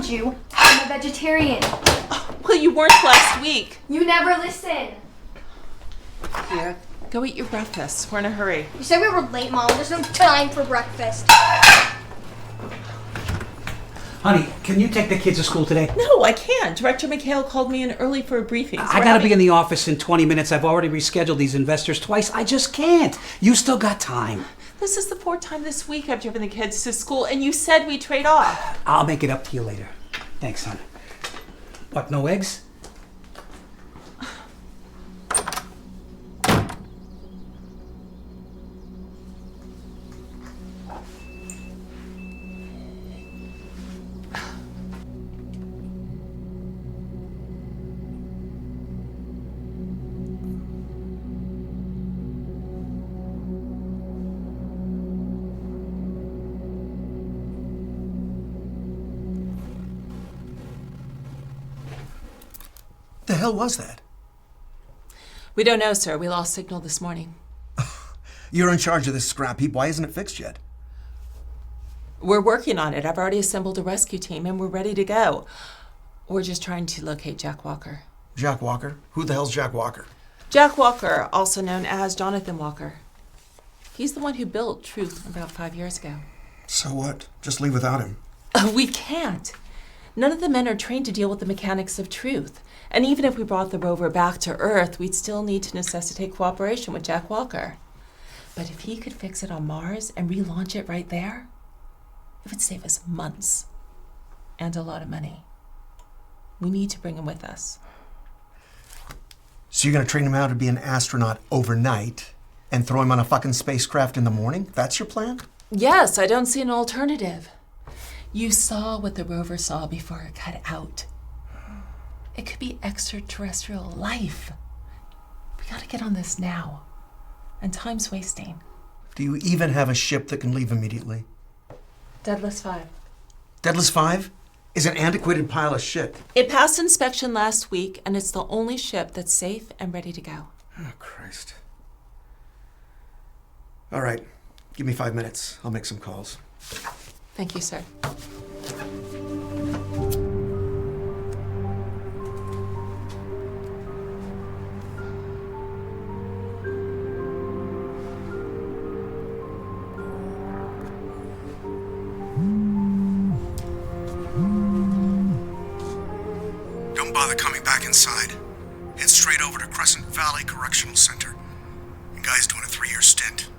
you. I'm a vegetarian. Well, you weren't last week. You never listen. Here, go eat your breakfast. We're in a hurry. You said we were late, Mom. There's no time for breakfast. Honey, can you take the kids to school today? No, I can't. Director McHale called me in early for a briefing. I gotta be in the office in 20 minutes. I've already rescheduled these investors twice. I just can't. You still got time. This is the fourth time this week I've driven the kids to school, and you said we trade off. I'll make it up to you later. Thanks, son. What, no eggs? The hell was that? We don't know, sir. We lost signal this morning. You're in charge of this scrap heap. Why isn't it fixed yet? We're working on it. I've already assembled a rescue team, and we're ready to go. We're just trying to locate Jack Walker. Jack Walker? Who the hell's Jack Walker? Jack Walker, also known as Jonathan Walker. He's the one who built Truth about 5 years ago. So what? Just leave without him. We can't. None of the men are trained to deal with the mechanics of Truth. And even if we brought the rover back to Earth, we'd still need to necessitate cooperation with Jack Walker. But if he could fix it on Mars and relaunch it right there, it would save us months and a lot of money. We need to bring him with us. So you're gonna train him out to be an astronaut overnight and throw him on a fucking spacecraft in the morning? That's your plan? Yes, I don't see an alternative. You saw what the rover saw before it cut out. It could be extraterrestrial life. We gotta get on this now. And time's wasting. Do you even have a ship that can leave immediately? Deadless 5. Deadless 5 is an antiquated pile of shit. It passed inspection last week, and it's the only ship that's safe and ready to go. Oh, Christ. All right, give me 5 minutes. I'll make some calls. Thank you, sir. Don't bother coming back inside. Head straight over to Crescent Valley Correctional Center. The guy's doing a 3-year stint.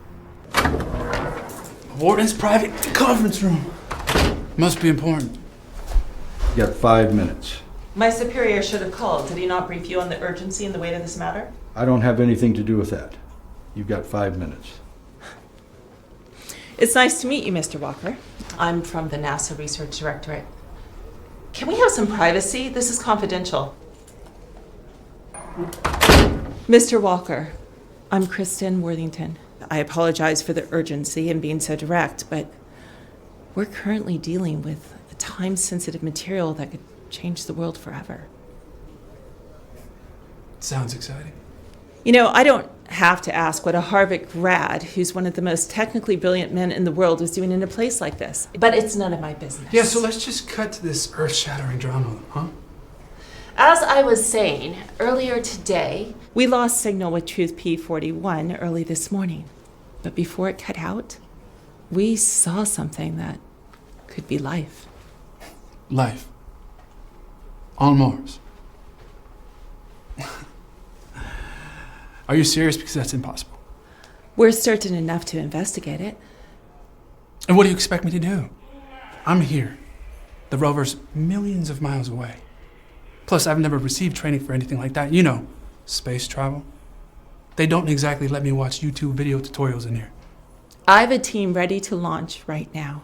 Warden's private conference room. Must be important. You got 5 minutes. My superior should have called. Did he not brief you on the urgency and the weight of this matter? I don't have anything to do with that. You've got 5 minutes. It's nice to meet you, Mr. Walker. I'm from the NASA Research Directorate. Can we have some privacy? This is confidential. Mr. Walker, I'm Kristen Worthington. I apologize for the urgency and being so direct, but we're currently dealing with a time-sensitive material that could change the world forever. Sounds exciting. You know, I don't have to ask what a Harvard grad, who's one of the most technically brilliant men in the world, is doing in a place like this. But it's none of my business. Yeah, so let's just cut to this earth-shattering drama, huh? As I was saying, earlier today, we lost signal with Truth P41 early this morning. But before it cut out, we saw something that could be life. Life. On Mars. Are you serious? Because that's impossible. We're certain enough to investigate it. And what do you expect me to do? I'm here. The rover's millions of miles away. Plus, I've never received training for anything like that. You know, space travel. They don't exactly let me watch YouTube video tutorials in here. I have a team ready to launch right now.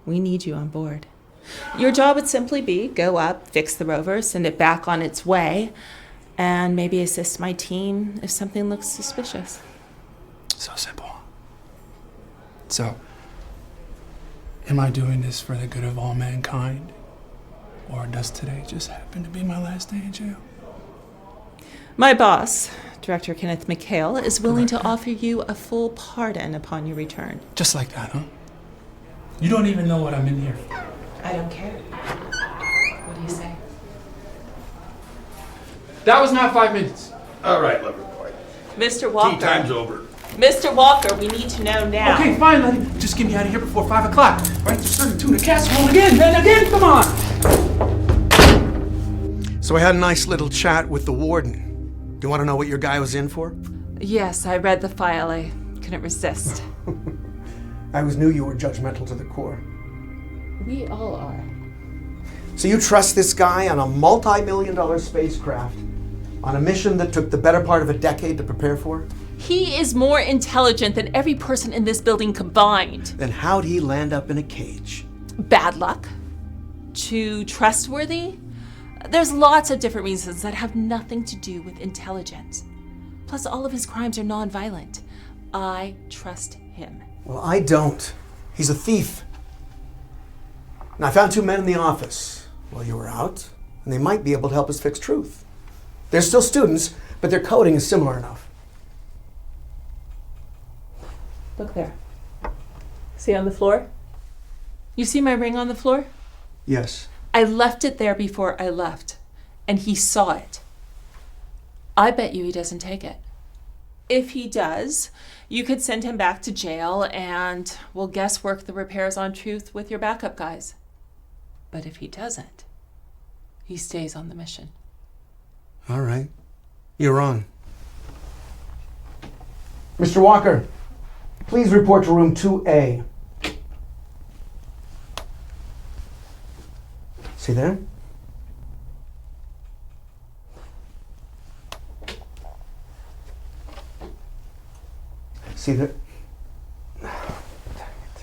We need you on board. Your job would simply be go up, fix the rover, send it back on its way, and maybe assist my team if something looks suspicious. So simple. So, am I doing this for the good of all mankind? Or does today just happen to be my last day in jail? My boss, Director Kenneth McHale, is willing to offer you a full pardon upon your return. Just like that, huh? You don't even know what I'm in here for. I don't care. What do you say? That was not 5 minutes. All right, Loverboy. Mr. Walker. Tea time's over. Mr. Walker, we need to know now. Okay, fine, Letty. Just get me out of here before 5 o'clock. Right? They're serving tuna casserole again, man. Again, come on. So I had a nice little chat with the warden. Do you want to know what your guy was in for? Yes, I read the file. I couldn't resist. I always knew you were judgmental to the core. We all are. So you trust this guy on a multi-million-dollar spacecraft on a mission that took the better part of a decade to prepare for? He is more intelligent than every person in this building combined. Then how'd he land up in a cage? Bad luck? Too trustworthy? There's lots of different reasons that have nothing to do with intelligence. Plus, all of his crimes are nonviolent. I trust him. Well, I don't. He's a thief. And I found 2 men in the office while you were out, and they might be able to help us fix Truth. They're still students, but their coding is similar enough. Look there. See on the floor? You see my ring on the floor? Yes. I left it there before I left, and he saw it. I bet you he doesn't take it. If he does, you could send him back to jail and we'll guesswork the repairs on Truth with your backup guys. But if he doesn't, he stays on the mission. All right. You're on. Mr. Walker, please report to room 2A. See there? See that?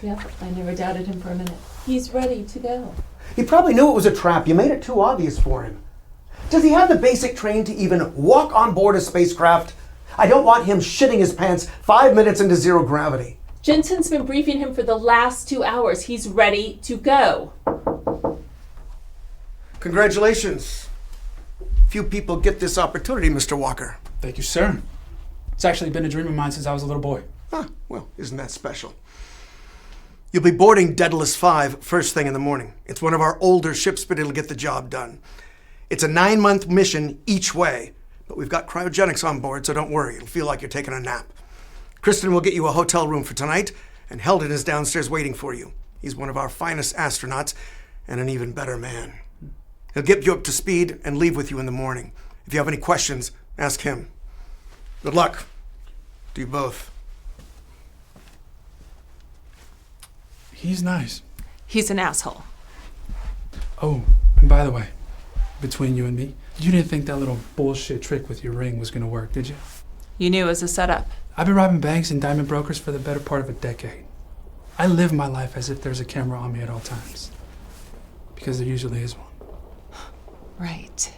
Yep, I never doubted him for a minute. He's ready to go. He probably knew it was a trap. You made it too obvious for him. Does he have the basic training to even walk on board a spacecraft? I don't want him shitting his pants 5 minutes into zero gravity. Jensen's been briefing him for the last 2 hours. He's ready to go. Congratulations. Few people get this opportunity, Mr. Walker. Thank you, sir. It's actually been a dream of mine since I was a little boy. Ah, well, isn't that special? You'll be boarding Daedalus 5 first thing in the morning. It's one of our older ships, but it'll get the job done. It's a 9-month mission each way, but we've got cryogenics on board, so don't worry. It'll feel like you're taking a nap. Kristen will get you a hotel room for tonight, and Heldon is downstairs waiting for you. He's one of our finest astronauts and an even better man. He'll get you up to speed and leave with you in the morning. If you have any questions, ask him. Good luck to you both. He's nice. He's an asshole. Oh, and by the way, between you and me, you didn't think that little bullshit trick with your ring was gonna work, did you? You knew it was a setup. I've been robbing banks and diamond brokers for the better part of a decade. I live my life as if there's a camera on me at all times. Because there usually is one. Right.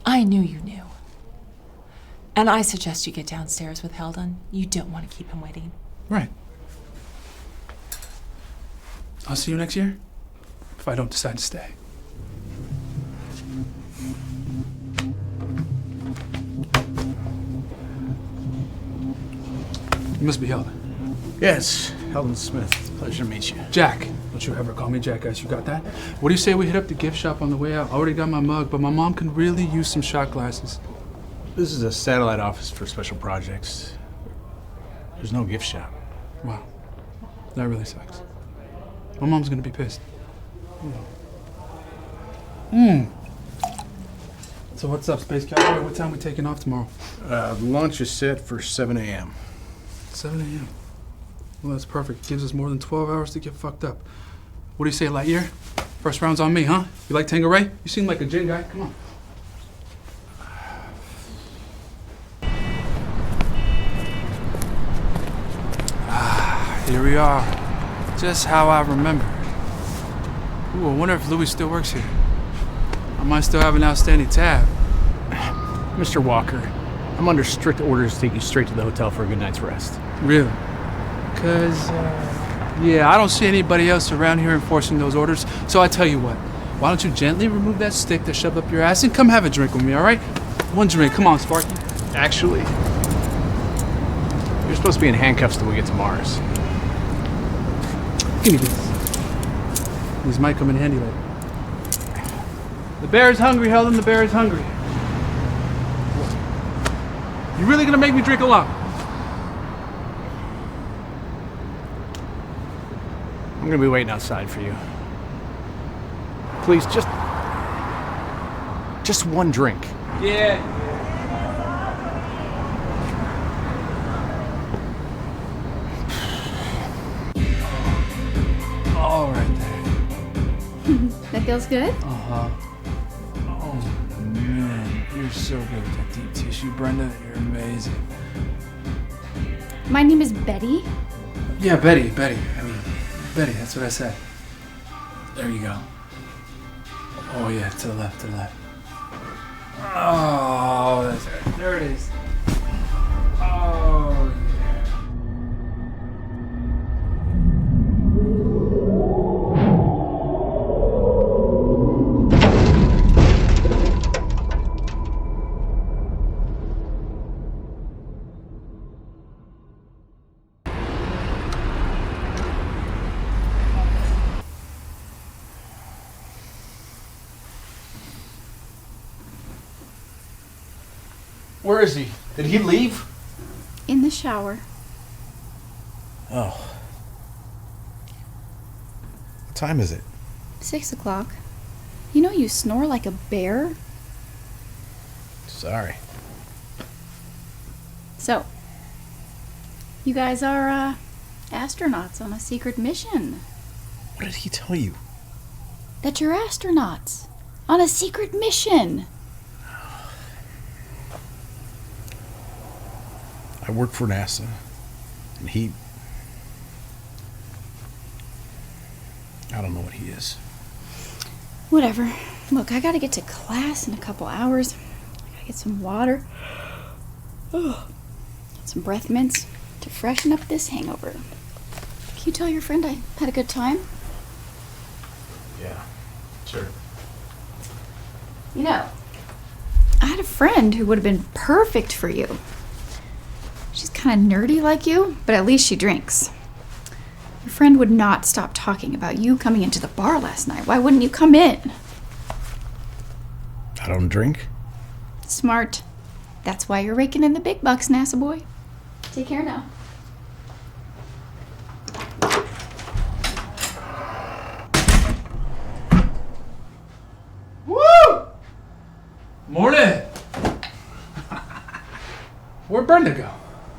I knew you knew. And I suggest you get downstairs with Heldon. You don't want to keep him waiting. Right. I'll see you next year, if I don't decide to stay. You must be Heldon. Yes, Heldon Smith. Pleasure to meet you. Jack. Don't you ever call me Jackass, you got that? What do you say we hit up the gift shop on the way out? I already got my mug, but my mom can really use some shot glasses. This is a satellite office for special projects. There's no gift shop. Wow. That really sucks. My mom's gonna be pissed. So what's up, Space Cowboy? What time we taking off tomorrow? Launch is set for 7 a.m. 7 a.m. Well, that's perfect. Gives us more than 12 hours to get fucked up. What do you say, Lightyear? First round's on me, huh? You like Tangeray? You seem like a gin guy. Come on. Here we are. Just how I remember. Ooh, I wonder if Louis still works here. I might still have an outstanding tab. Mr. Walker, I'm under strict orders to take you straight to the hotel for a good night's rest. Really? Cause, yeah, I don't see anybody else around here enforcing those orders. So I tell you what, why don't you gently remove that stick that shoved up your ass and come have a drink with me, all right? One drink. Come on, Sparky. Actually, you're supposed to be in handcuffs till we get to Mars. Give me this. These might come in handy later. The bear is hungry, Heldon. The bear is hungry. You really gonna make me drink a lot? I'm gonna be waiting outside for you. Please, just one drink. Yeah. All right there. That feels good? Uh-huh. Oh, man. You're so good with that deep tissue, Brenda. You're amazing. My name is Betty. Yeah, Betty. I mean, Betty, that's what I said. There you go. Oh, yeah, to the left. Oh, that's right. There it is. Oh, yeah. Where is he? Did he leave? In the shower. Oh. What time is it? 6 o'clock. You know you snore like a bear? Sorry. So, you guys are, astronauts on a secret mission. What did he tell you? That you're astronauts on a secret mission. I work for NASA, and I don't know what he is. Whatever. Look, I gotta get to class in a couple hours. I gotta get some water. Oh, some breath mints to freshen up this hangover. Can you tell your friend I had a good time? Yeah, sure. You know, I had a friend who would have been perfect for you. She's kind of nerdy like you, but at least she drinks. Your friend would not stop talking about you coming into the bar last night. Why wouldn't you come in? I don't drink. Smart. That's why you're raking in the big bucks, NASA boy. Take care now. Woo! Morning! Where'd Brenda go?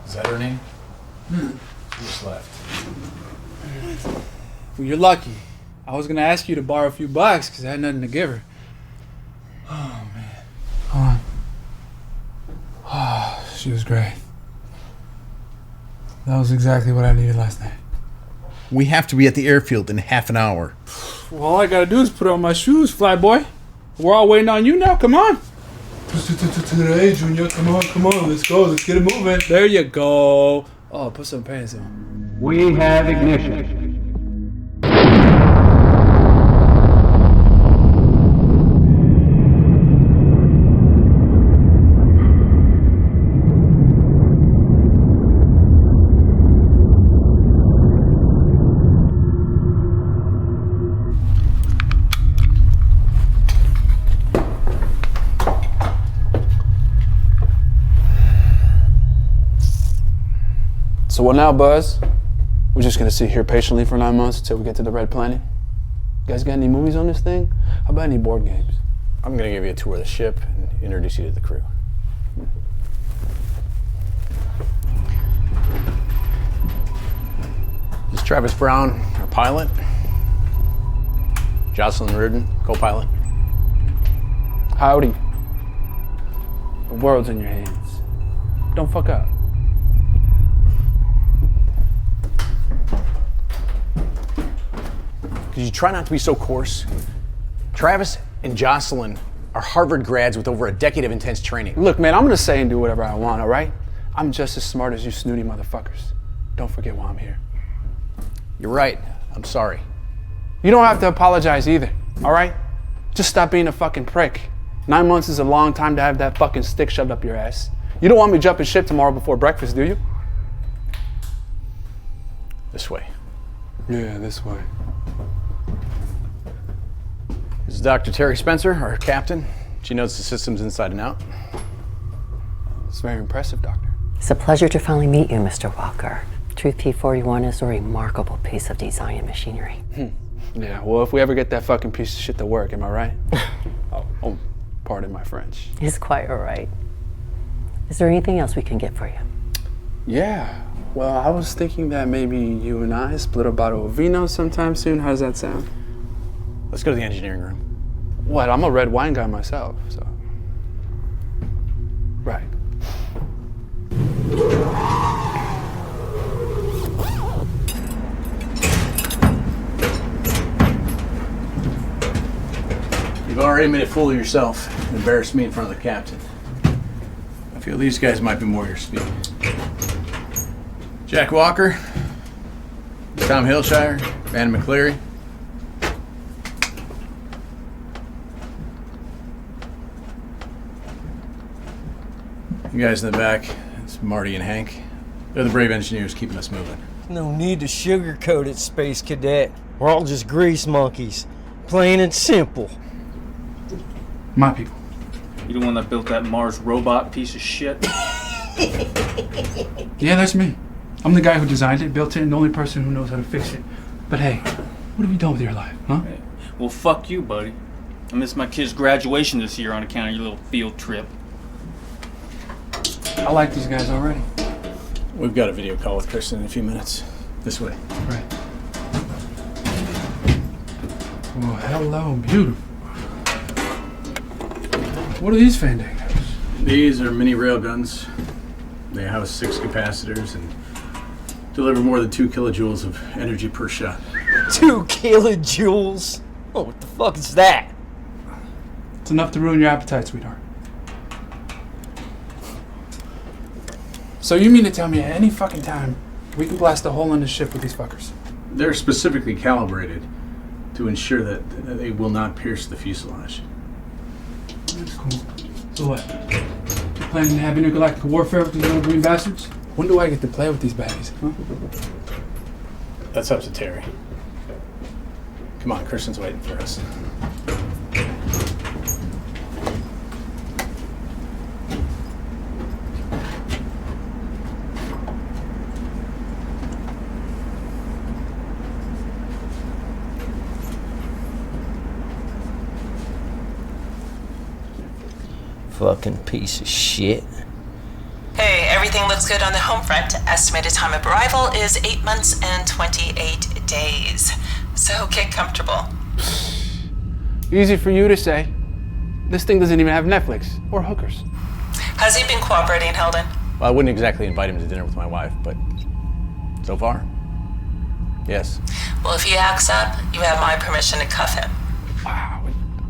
Is that her name? She just left. Well, you're lucky. I was gonna ask you to borrow a few bucks because I had nothing to give her. Oh, man. Hold on. Oh, she was great. That was exactly what I needed last night. We have to be at the airfield in half an hour. Well, all I gotta do is put on my shoes, fly boy. We're all waiting on you now. Come on. Today, Junior. Come on. Let's go. Let's get it moving. There you go. Oh, put some pants on. We have ignition. So what now, Buzz? We're just gonna sit here patiently for 9 months until we get to the Red Planet? You guys got any movies on this thing? How about any board games? I'm gonna give you a tour of the ship and introduce you to the crew. This is Travis Brown, our pilot. Jocelyn Reardon, co-pilot. Howdy. The world's in your hands. Don't fuck up. Could you try not to be so coarse? Travis and Jocelyn are Harvard grads with over a decade of intense training. Look, man, I'm gonna say and do whatever I want, all right? I'm just as smart as you snooty motherfuckers. Don't forget why I'm here. You're right. I'm sorry. You don't have to apologize either, all right? Just stop being a fucking prick. 9 months is a long time to have that fucking stick shoved up your ass. You don't want me jumping ship tomorrow before breakfast, do you? This way. Yeah, this way. This is Dr. Terry Spencer, our captain. She knows the systems inside and out. It's very impressive, Doctor. It's a pleasure to finally meet you, Mr. Walker. Truth P-41 is a remarkable piece of design and machinery. Yeah, well, if we ever get that fucking piece of shit to work, am I right? oh, pardon my French. It's quite all right. Is there anything else we can get for you? Yeah. Well, I was thinking that maybe you and I split a bottle of vino sometime soon. How does that sound? Let's go to the engineering room. What? I'm a red wine guy myself, so. Right. You've already made a fool of yourself and embarrassed me in front of the captain. I feel these guys might be more your speed. Jack Walker, Tom Hillshire, Van McCleary. You guys in the back, it's Marty and Hank. They're the brave engineers keeping us moving. No need to sugarcoat it, Space Cadet. We're all just grease monkeys. Plain and simple. My people. You the one that built that Mars robot piece of shit? Yeah, that's me. I'm the guy who designed it, built it, and the only person who knows how to fix it. But hey, what have you done with your life, huh? Hey, well, fuck you, buddy. I missed my kid's graduation this year on account of your little field trip. I like these guys already. We've got a video call with Kristen in a few minutes. This way. Right. Well, hello, beautiful. What are these fandangos? These are mini railguns. They house 6 capacitors and deliver more than 2 kilojoules of energy per shot. 2 kilojoules? Oh, what the fuck is that? It's enough to ruin your appetite, sweetheart. So you mean to tell me at any fucking time we can blast a hole in the ship with these fuckers? They're specifically calibrated to ensure that they will not pierce the fuselage. That's cool. So what? You planning to have intergalactic warfare with these little green bastards? When do I get to play with these baddies, huh? That's up to Terry. Come on, Kristen's waiting for us. Fucking piece of shit. Hey, everything looks good on the home front. Estimated time of arrival is 8 months and 28 days. So get comfortable. Easy for you to say. This thing doesn't even have Netflix or hookers. Has he been cooperating, Heldon? Well, I wouldn't exactly invite him to dinner with my wife, but so far, yes. Well, if he acts up, you have my permission to cuff him. Wow.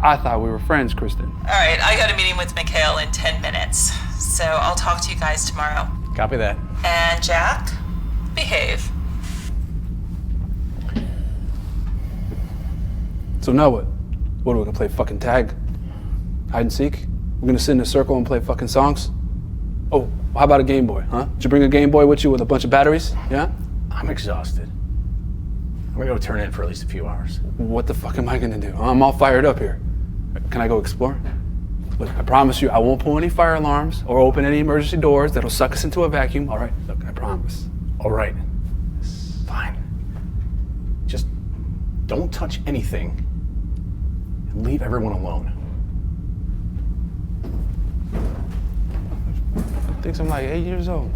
I thought we were friends, Kristen. All right, I got a meeting with Mikhail in 10 minutes. So I'll talk to you guys tomorrow. Copy that. And Jack, behave. So now what? What, are we gonna play fucking tag? Hide and seek? We're gonna sit in a circle and play fucking songs? Oh, how about a Game Boy, huh? Did you bring a Game Boy with you with a bunch of batteries? Yeah? I'm exhausted. I'm gonna go turn in for at least a few hours. What the fuck am I gonna do? I'm all fired up here. Can I go explore? Look, I promise you I won't pull any fire alarms or open any emergency doors that'll suck us into a vacuum. All right, look, I promise. All right. Fine. Just don't touch anything and leave everyone alone. I think I'm like 8 years old.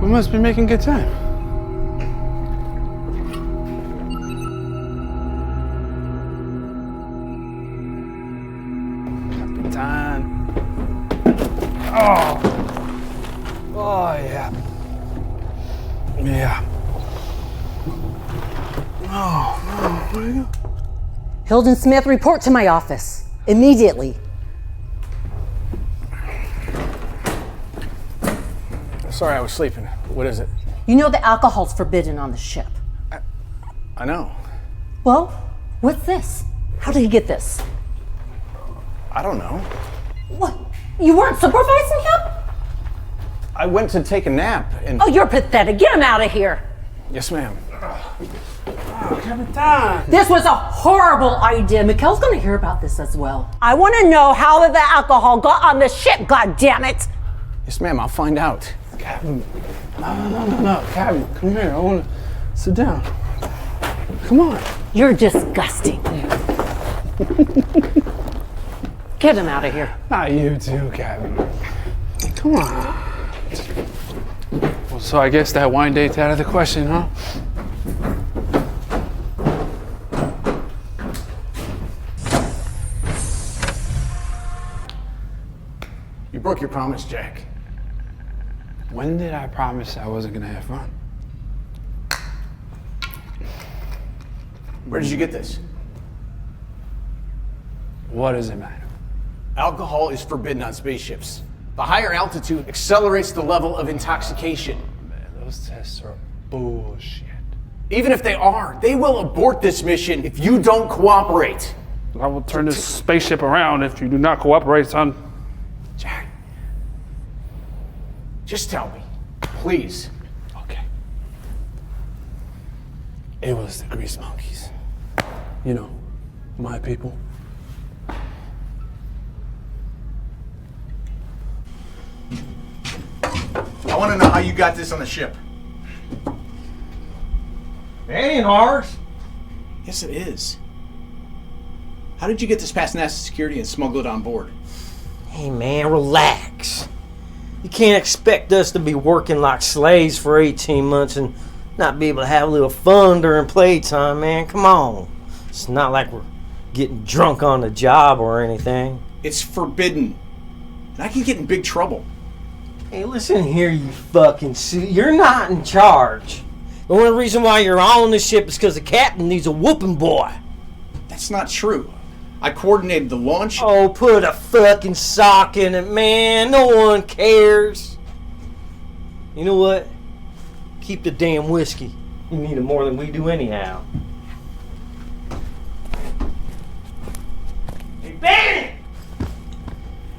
We must be making good time. Captain. Oh. Oh, yeah. Yeah. Oh, no. Hilden Smith, report to my office. Immediately. Sorry, I was sleeping. What is it? You know the alcohol's forbidden on the ship. I know. Well, what's this? How did he get this? I don't know. What? You weren't supervising him? I went to take a nap and... Oh, you're pathetic. Get him out of here. Yes, ma'am. Captain! This was a horrible idea. Mikhail's gonna hear about this as well. I want to know how the alcohol got on the ship, goddammit! Yes, ma'am, I'll find out. Captain. No, Captain, come here. I want to sit down. Come on. You're disgusting. Get him out of here. Not you too, Captain. Come on. Well, so I guess that wine date's out of the question, huh? You broke your promise, Jack. When did I promise I wasn't gonna have fun? Where did you get this? What does it matter? Alcohol is forbidden on spaceships. The higher altitude accelerates the level of intoxication. Man, those tests are bullshit. Even if they are, they will abort this mission if you don't cooperate. I will turn this spaceship around if you do not cooperate, son. Jack, just tell me, please. Okay. It was the Grease Monkeys. You know, my people. I want to know how you got this on the ship. It ain't ours. Yes, it is. How did you get this past NASA security and smuggle it on board? Hey man, relax. You can't expect us to be working like slaves for 18 months and not be able to have a little fun during playtime, man. Come on. It's not like we're getting drunk on the job or anything. It's forbidden. And I can get in big trouble. Hey, listen here, you fucking suit. You're not in charge. The only reason why you're on the ship is because the captain needs a whooping boy. That's not true. I coordinated the launch. Oh, put a fucking sock in it, man. No one cares. You know what? Keep the damn whiskey. You need it more than we do anyhow. Hey, Bandit!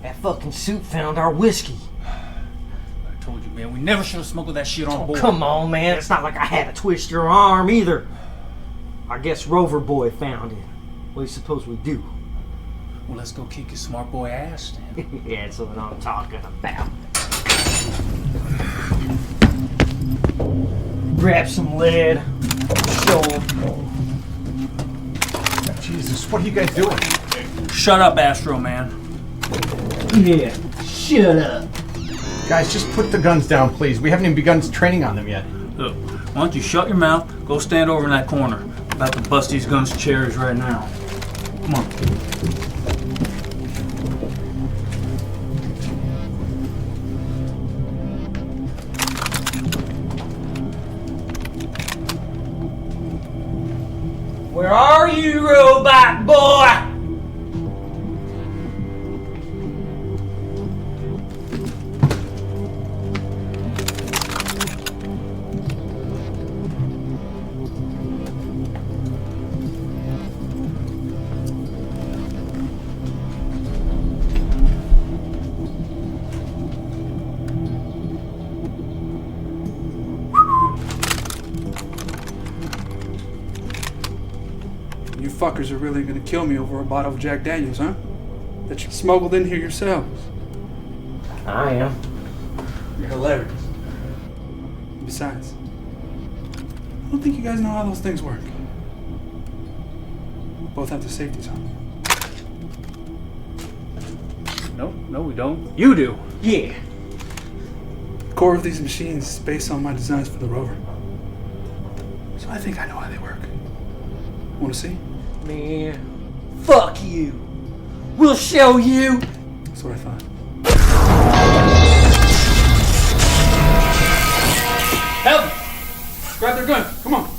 That fucking suit found our whiskey. I told you, man, we never should have smuggled that shit on board. Come on, man. It's not like I had to twist your arm either. I guess Rover Boy found it. What do you suppose we do? Well, let's go kick his smart boy ass then. Yeah, that's what I'm talking about. Grab some lead. Show him. Jesus, what are you guys doing? Shut up, Astro Man. Yeah, shut up. Guys, just put the guns down, please. We haven't even begun training on them yet. Look, why don't you shut your mouth, go stand over in that corner. I'm about to bust these guns to cherries right now. Come on. Where are you, robot boy? You fuckers are really gonna kill me over a bottle of Jack Daniels, huh? That you smuggled in here yourselves. I am. You're hilarious. Besides, I don't think you guys know how those things work. Both have the safeties on. No, we don't. You do. Yeah. The core of these machines is based on my designs for the rover. So I think I know how they work. Want to see? Man, fuck you. We'll show you. That's what I thought. Help! Grab their gun. Come on.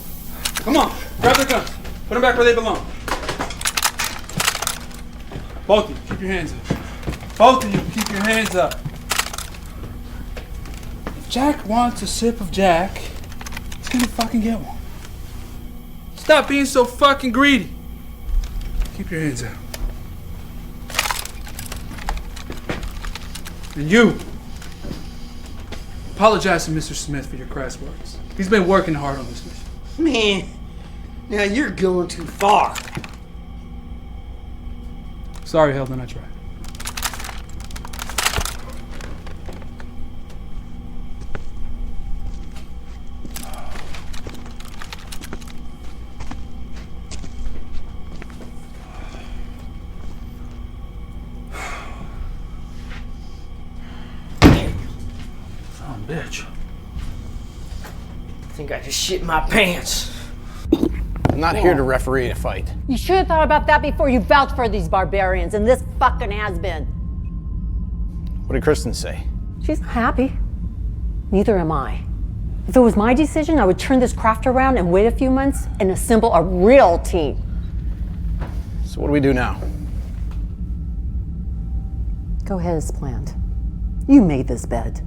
Come on. Grab their guns. Put them back where they belong. Both of you, keep your hands up. Both of you, keep your hands up. If Jack wants a sip of Jack, he's gonna fucking get one. Stop being so fucking greedy. Keep your hands out. And you, apologize to Mr. Smith for your crass words. He's been working hard on this mission. Man, now you're going too far. Sorry, Heldon, I tried. Bitch. I think I just shit my pants. I'm not here to referee a fight. You should have thought about that before you vouched for these barbarians, and this fucking has been. What did Kristen say? She's happy. Neither am I. If it was my decision, I would turn this craft around and wait a few months and assemble a real team. So what do we do now? Go ahead as planned. You made this bed.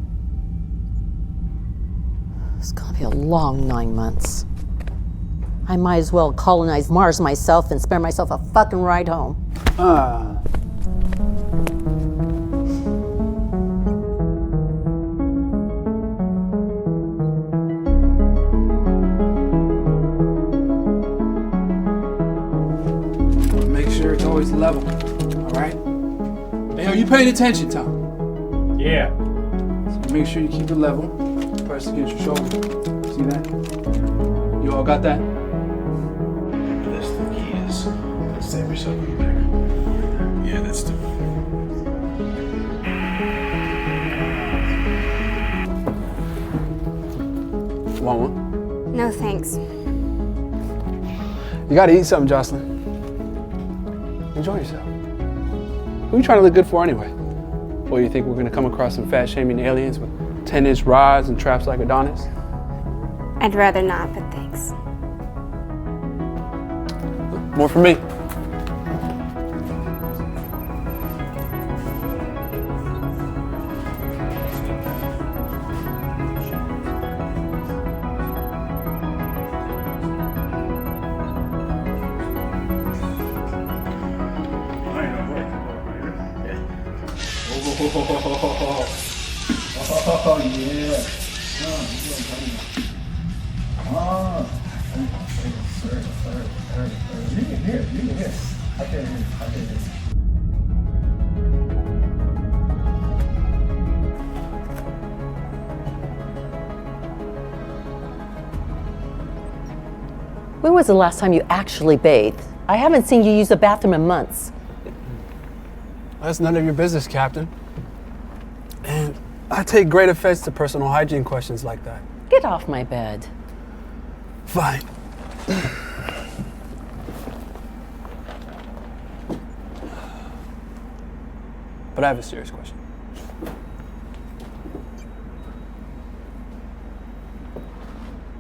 It's gonna be a long 9 months. I might as well colonize Mars myself and spare myself a fucking ride home. Make sure it's always level, all right? Hey, are you paying attention, Tom? Yeah. So make sure you keep it level. Press against your shoulder. See that? You all got that? This the key is. Save yourself a bigger. Yeah, that's the. Want one? No, thanks. You gotta eat something, Jocelyn. Enjoy yourself. Who are you trying to look good for anyway? Or you think we're gonna come across some fat-shaming aliens with 10-inch rods and traps like Adonis? I'd rather not, but thanks. More for me. Oh, yeah. You can hear it. I can't hear it. When was the last time you actually bathed? I haven't seen you use the bathroom in months. That's none of your business, Captain. And I take great offense to personal hygiene questions like that. Get off my bed. Fine. But I have a serious question.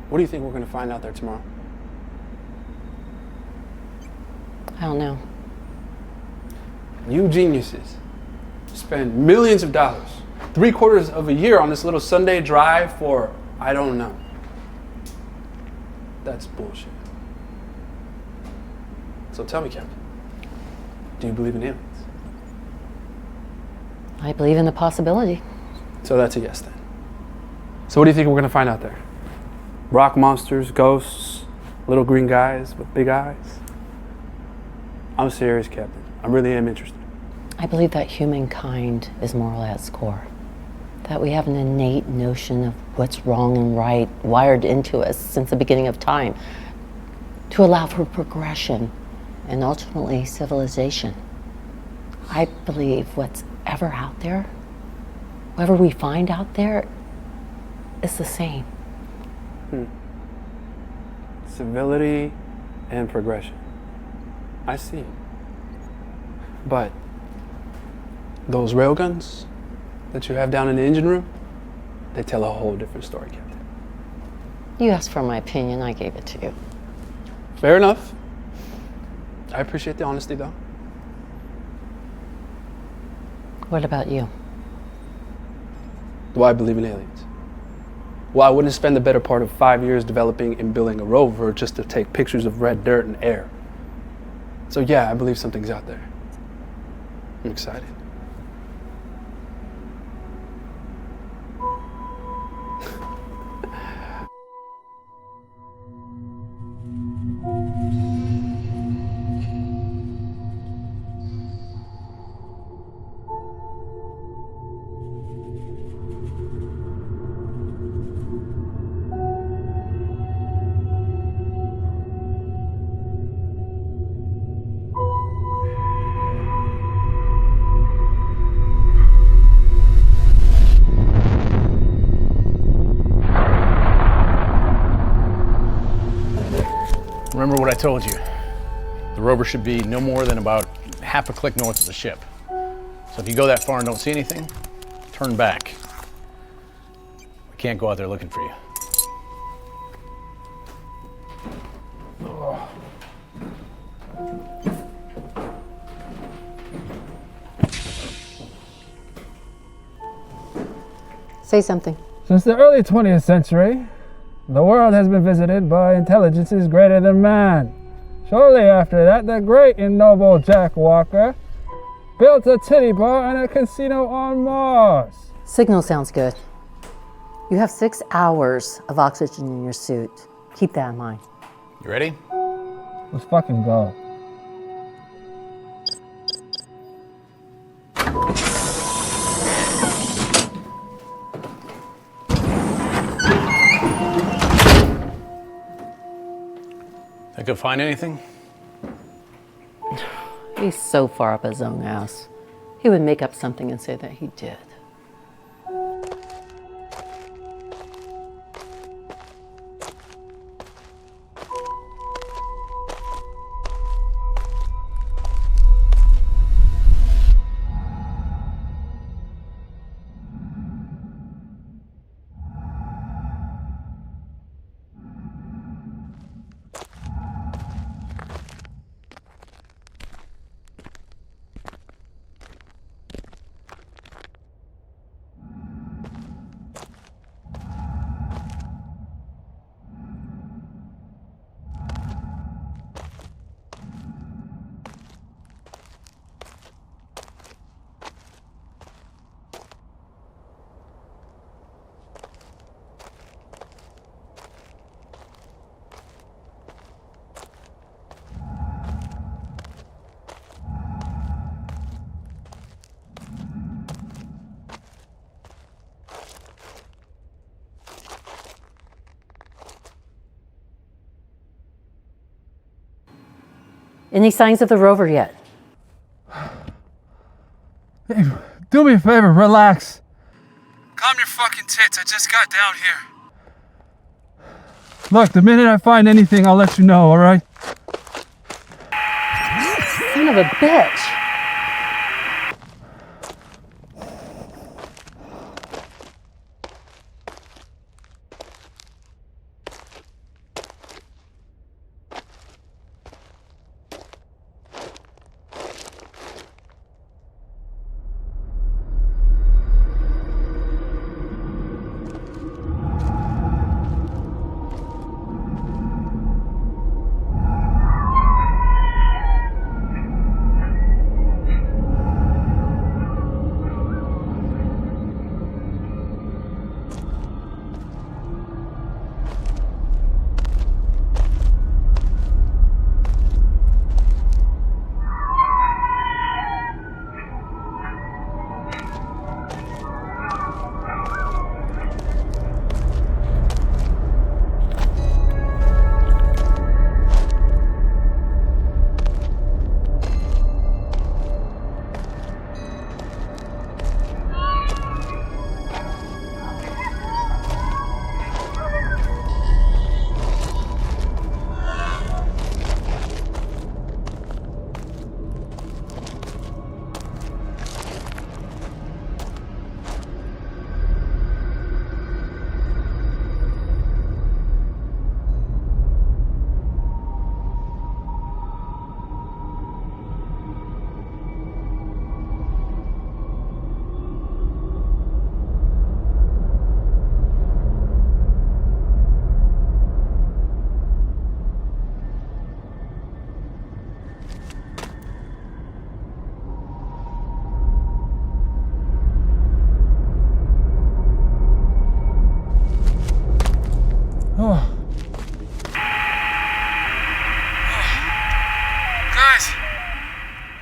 What do you think we're going to find out there tomorrow? I don't know. You geniuses spend millions of dollars, 3/4 of a year on this little Sunday drive for, I don't know. That's bullshit. So tell me, Captain, do you believe in aliens? I believe in the possibility. So that's a yes then. So what do you think we're gonna find out there? Rock monsters, ghosts, little green guys with big eyes? I'm serious, Captain. I really am interested. I believe that humankind is moral at its core. That we have an innate notion of what's wrong and right wired into us since the beginning of time to allow for progression and ultimately civilization. I believe what's ever out there, whatever we find out there, is the same. Civility and progression. I see. But those railguns that you have down in the engine room, they tell a whole different story, Captain. You asked for my opinion, I gave it to you. Fair enough. I appreciate the honesty, though. What about you? Do I believe in aliens? Well, I wouldn't spend the better part of 5 years developing and building a rover just to take pictures of red dirt and air. So yeah, I believe something's out there. I'm excited. Remember what I told you. The rover should be no more than about half a click north of the ship. So if you go that far and don't see anything, turn back. Can't go out there looking for you. Say something. Since the early 20th century, the world has been visited by intelligences greater than man. Shortly after that, the great and noble Jack Walker built a titty bar and a casino on Mars. Signal sounds good. You have 6 hours of oxygen in your suit. Keep that in mind. You ready? Let's fucking go. Think I'll find anything? He's so far up his own ass. He would make up something and say that he did. Any signs of the rover yet? Hey, do me a favor, relax. Calm your fucking tits, I just got down here. Look, the minute I find anything, I'll let you know, alright? Son of a bitch!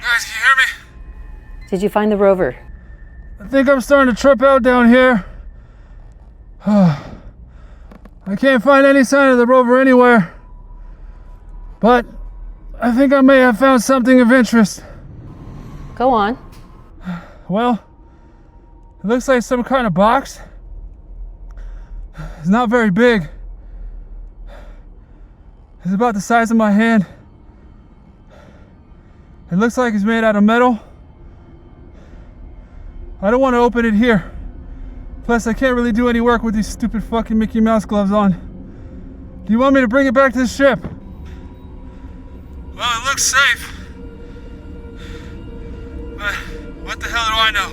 Guys, can you hear me? Did you find the rover? I think I'm starting to trip out down here. I can't find any sign of the rover anywhere. But I think I may have found something of interest. Go on. Well, it looks like some kind of box. It's not very big. It's about the size of my hand. It looks like it's made out of metal. I don't want to open it here. Plus, I can't really do any work with these stupid fucking Mickey Mouse gloves on. Do you want me to bring it back to the ship? Well, it looks safe. But what the hell do I know?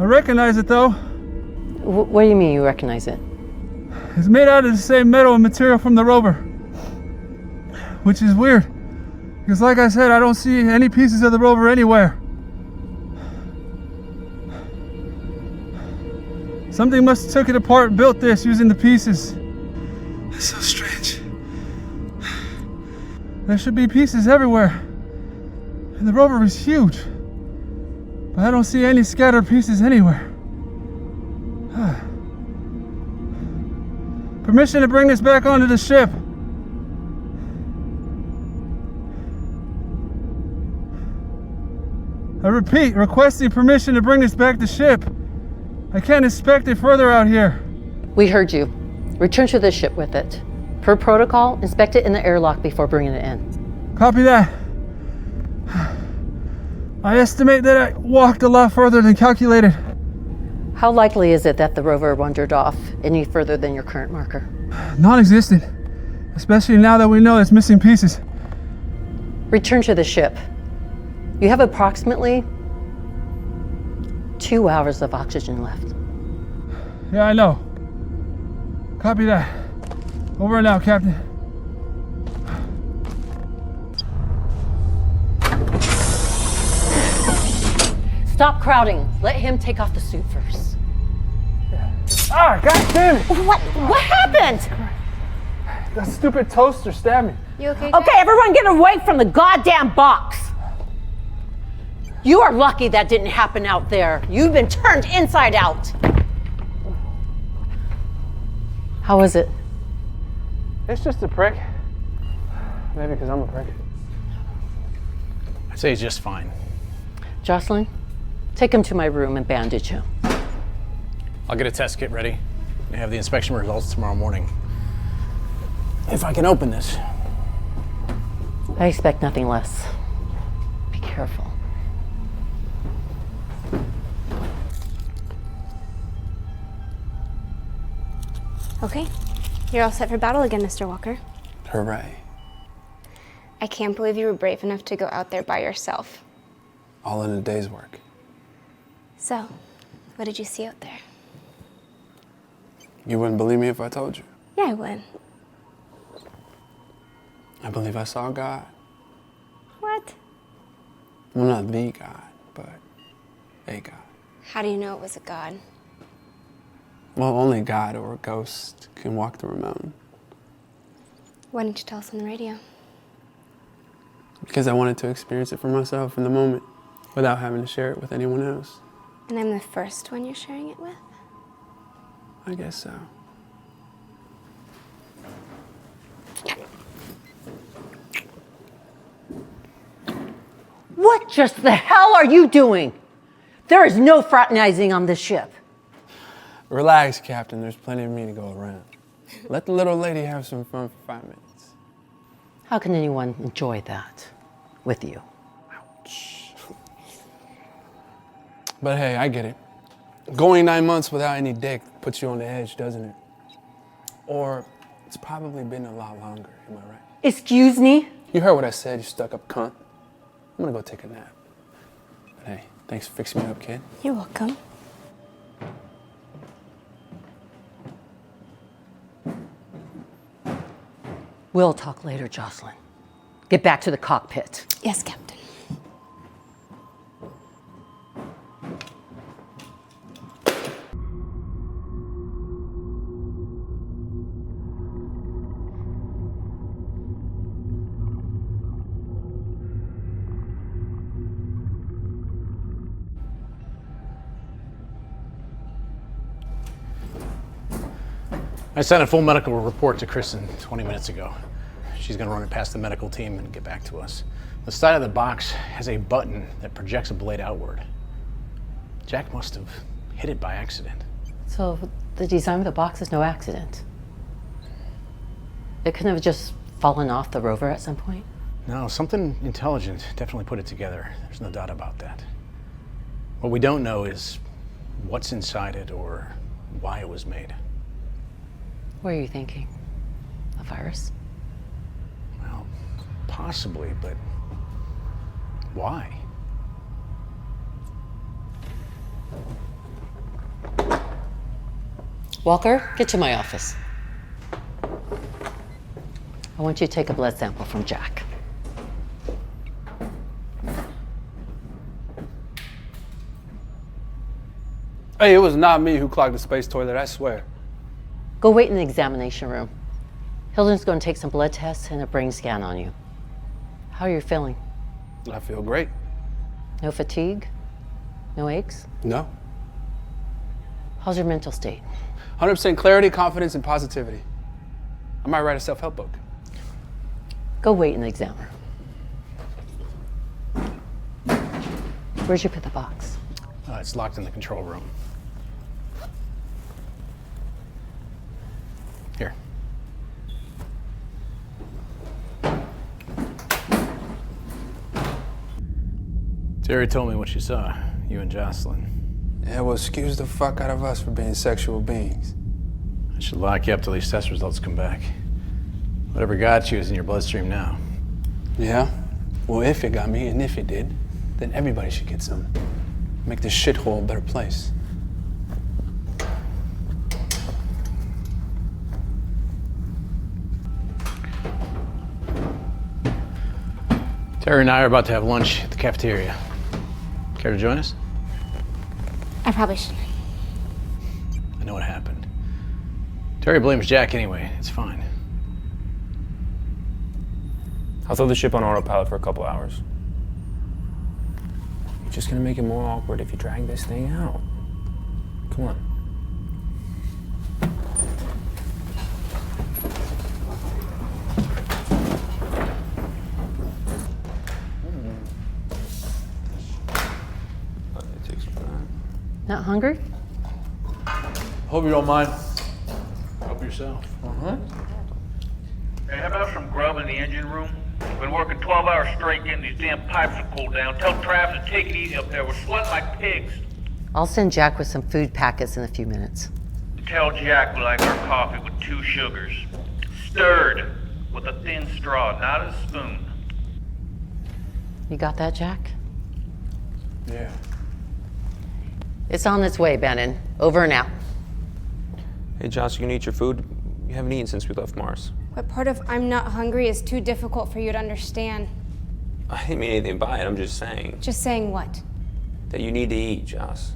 I recognize it though. What do you mean you recognize it? It's made out of the same metal and material from the rover. Which is weird. Because like I said, I don't see any pieces of the rover anywhere. Something must have took it apart and built this using the pieces. It's so strange. There should be pieces everywhere. And the rover is huge. But I don't see any scattered pieces anywhere. Permission to bring this back onto the ship. I repeat, requesting permission to bring this back to ship. I can't inspect it further out here. We heard you. Return to the ship with it. Per protocol, inspect it in the airlock before bringing it in. Copy that. I estimate that I walked a lot further than calculated. How likely is it that the rover wandered off any further than your current marker? Non-existent. Especially now that we know it's missing pieces. Return to the ship. You have approximately 2 hours of oxygen left. Yeah, I know. Copy that. Over and out, Captain. Stop crowding. Let him take off the suit first. Ah, God damn it! What happened? That stupid toaster stabbed me. You okay? Okay, everyone get away from the goddamn box. You are lucky that didn't happen out there. You've been turned inside out. How is it? It's just a prick. Maybe because I'm a prick. I'd say he's just fine. Jocelyn, take him to my room and bandage him. I'll get a test kit ready and have the inspection results tomorrow morning. If I can open this. I expect nothing less. Be careful. Okay, you're all set for battle again, Mr. Walker. Hooray. I can't believe you were brave enough to go out there by yourself. All in a day's work. So, what did you see out there? You wouldn't believe me if I told you. Yeah, I would. I believe I saw God. What? Well, not the God, but a God. How do you know it was a god? Well, only God or a ghost can walk through a mountain. Why didn't you tell us on the radio? Because I wanted to experience it for myself in the moment without having to share it with anyone else. And I'm the first one you're sharing it with? I guess so. What just the hell are you doing? There is no fraternizing on this ship. Relax, Captain. There's plenty of me to go around. Let the little lady have some fun for 5 minutes. How can anyone enjoy that with you? But hey, I get it. Going 9 months without any dick puts you on the edge, doesn't it? Or it's probably been a lot longer, am I right? Excuse me? You heard what I said, you stuck-up cunt. I'm gonna go take a nap. But hey, thanks for fixing me up, kid. You're welcome. We'll talk later, Jocelyn. Get back to the cockpit. Yes, Captain. I sent a full medical report to Kristen 20 minutes ago. She's gonna run it past the medical team and get back to us. The side of the box has a button that projects a blade outward. Jack must have hit it by accident. So the design of the box is no accident. It couldn't have just fallen off the rover at some point? No, something intelligent definitely put it together. There's no doubt about that. What we don't know is what's inside it or why it was made. What are you thinking? A virus? Well, possibly, but why? Walker, get to my office. I want you to take a blood sample from Jack. Hey, it was not me who clogged the space toilet, I swear. Go wait in the examination room. Hilden's going to take some blood tests and a brain scan on you. How are you feeling? I feel great. No fatigue? No aches? No. How's your mental state? 100% clarity, confidence, and positivity. I might write a self-help book. Go wait in the exam room. Where'd you put the box? It's locked in the control room. Here. Terry told me what she saw, you and Jocelyn. Yeah, well, excuse the fuck out of us for being sexual beings. I should lock you up till these test results come back. Whatever got you is in your bloodstream now. Yeah? Well, if it got me, and if it did, then everybody should get some. Make this shithole a better place. Terry and I are about to have lunch at the cafeteria. Care to join us? I probably shouldn't. I know what happened. Terry blames Jack anyway. It's fine. I'll throw the ship on autopilot for a couple hours. You're just gonna make it more awkward if you drag this thing out. Come on. Not hungry? Hope you don't mind. Help yourself. Hey, how about some grub in the engine room? Been working 12 hours straight getting these damn pipes to cool down. Tell Travis to take it easy up there. We're sweating like pigs. I'll send Jack with some food packets in a few minutes. Tell Jack we like our coffee with 2 sugars. Stirred with a thin straw, not a spoon. You got that, Jack? Yeah. It's on its way, Bannon. Over and out. Hey, Josh, you gonna eat your food? You haven't eaten since we left Mars. What part of I'm not hungry is too difficult for you to understand? I didn't mean anything by it. I'm just saying Just saying what? that you need to eat, Josh.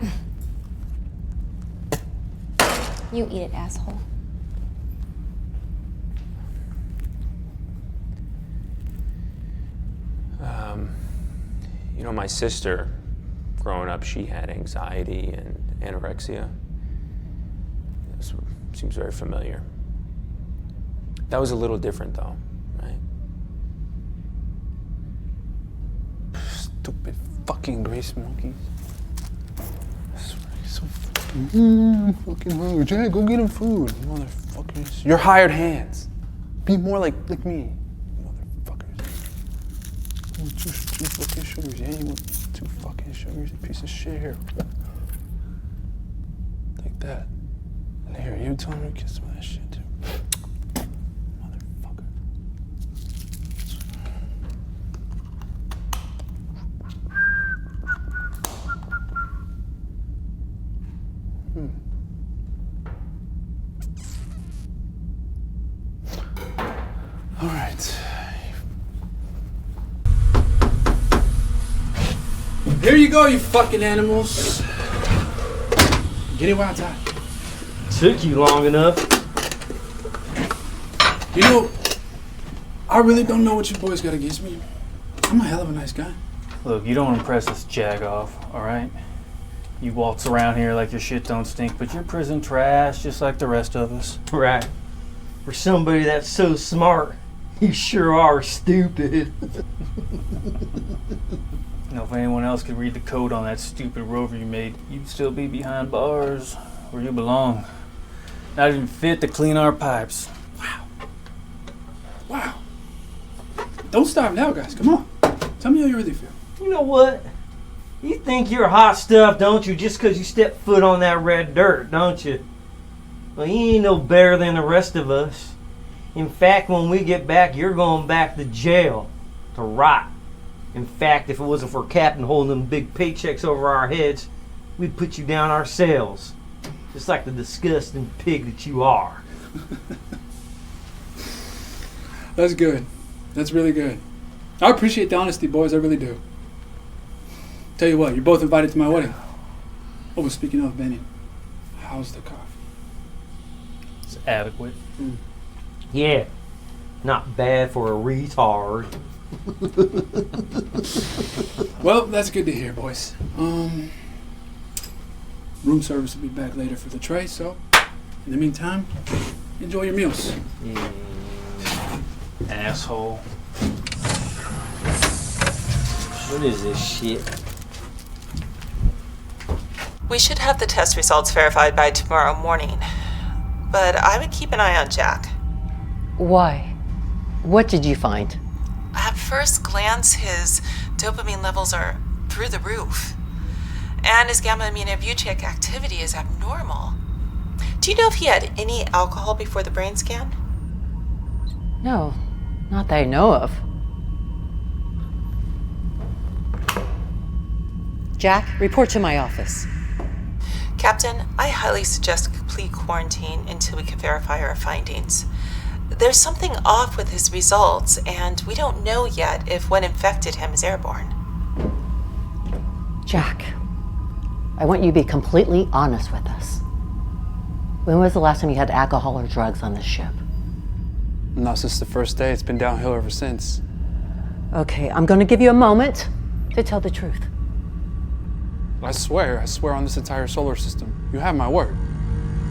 You eat it, asshole. You know, my sister, growing up, she had anxiety and anorexia. This seems very familiar. That was a little different, though, right? Stupid fucking grease monkeys. I swear, he's so fucking hungry. Jack, go get him food, motherfuckers. You're hired hands. Be more like me, motherfuckers. You want two fucking sugars, yeah? You want 2 fucking sugars, you piece of shit here. Like that. And here, you tell me to kiss some of that shit, too. All right. Here you go, you fucking animals. Get it while it's hot. Took you long enough. You know, I really don't know what your boys got against me. I'm a hell of a nice guy. Look, you don't impress this jag-off, all right? You waltz around here like your shit don't stink, but you're prison trash just like the rest of us. Right. For somebody that's so smart, you sure are stupid. You know, if anyone else could read the code on that stupid rover you made, you'd still be behind bars where you belong. Not even fit to clean our pipes. Wow. Don't stop now, guys. Come on. Tell me how you really feel. You know what? You think you're hot stuff, don't you, just because you step foot on that red dirt, don't you? Well, you ain't no better than the rest of us. In fact, when we get back, you're going back to jail, to rot. In fact, if it wasn't for Captain holding them big paychecks over our heads, we'd put you down ourselves. Just like the disgusting pig that you are. That's good. That's really good. I appreciate the honesty, boys. I really do. Tell you what, you're both invited to my wedding. Oh, but speaking of, Benny, how's the coffee? It's adequate. Yeah, not bad for a retard. Well, that's good to hear, boys. Room service will be back later for the tray, so in the meantime, enjoy your meals. Asshole. What is this shit? We should have the test results verified by tomorrow morning, but I would keep an eye on Jack. Why? What did you find? At first glance, his dopamine levels are through the roof, and his gamma-aminobutyric activity is abnormal. Do you know if he had any alcohol before the brain scan? No, not that I know of. Jack, report to my office. Captain, I highly suggest complete quarantine until we can verify our findings. There's something off with his results, and we don't know yet if what infected him is airborne. Jack, I want you to be completely honest with us. When was the last time you had alcohol or drugs on this ship? Not since the first day. It's been downhill ever since. Okay, I'm going to give you a moment to tell the truth. I swear on this entire solar system. You have my word.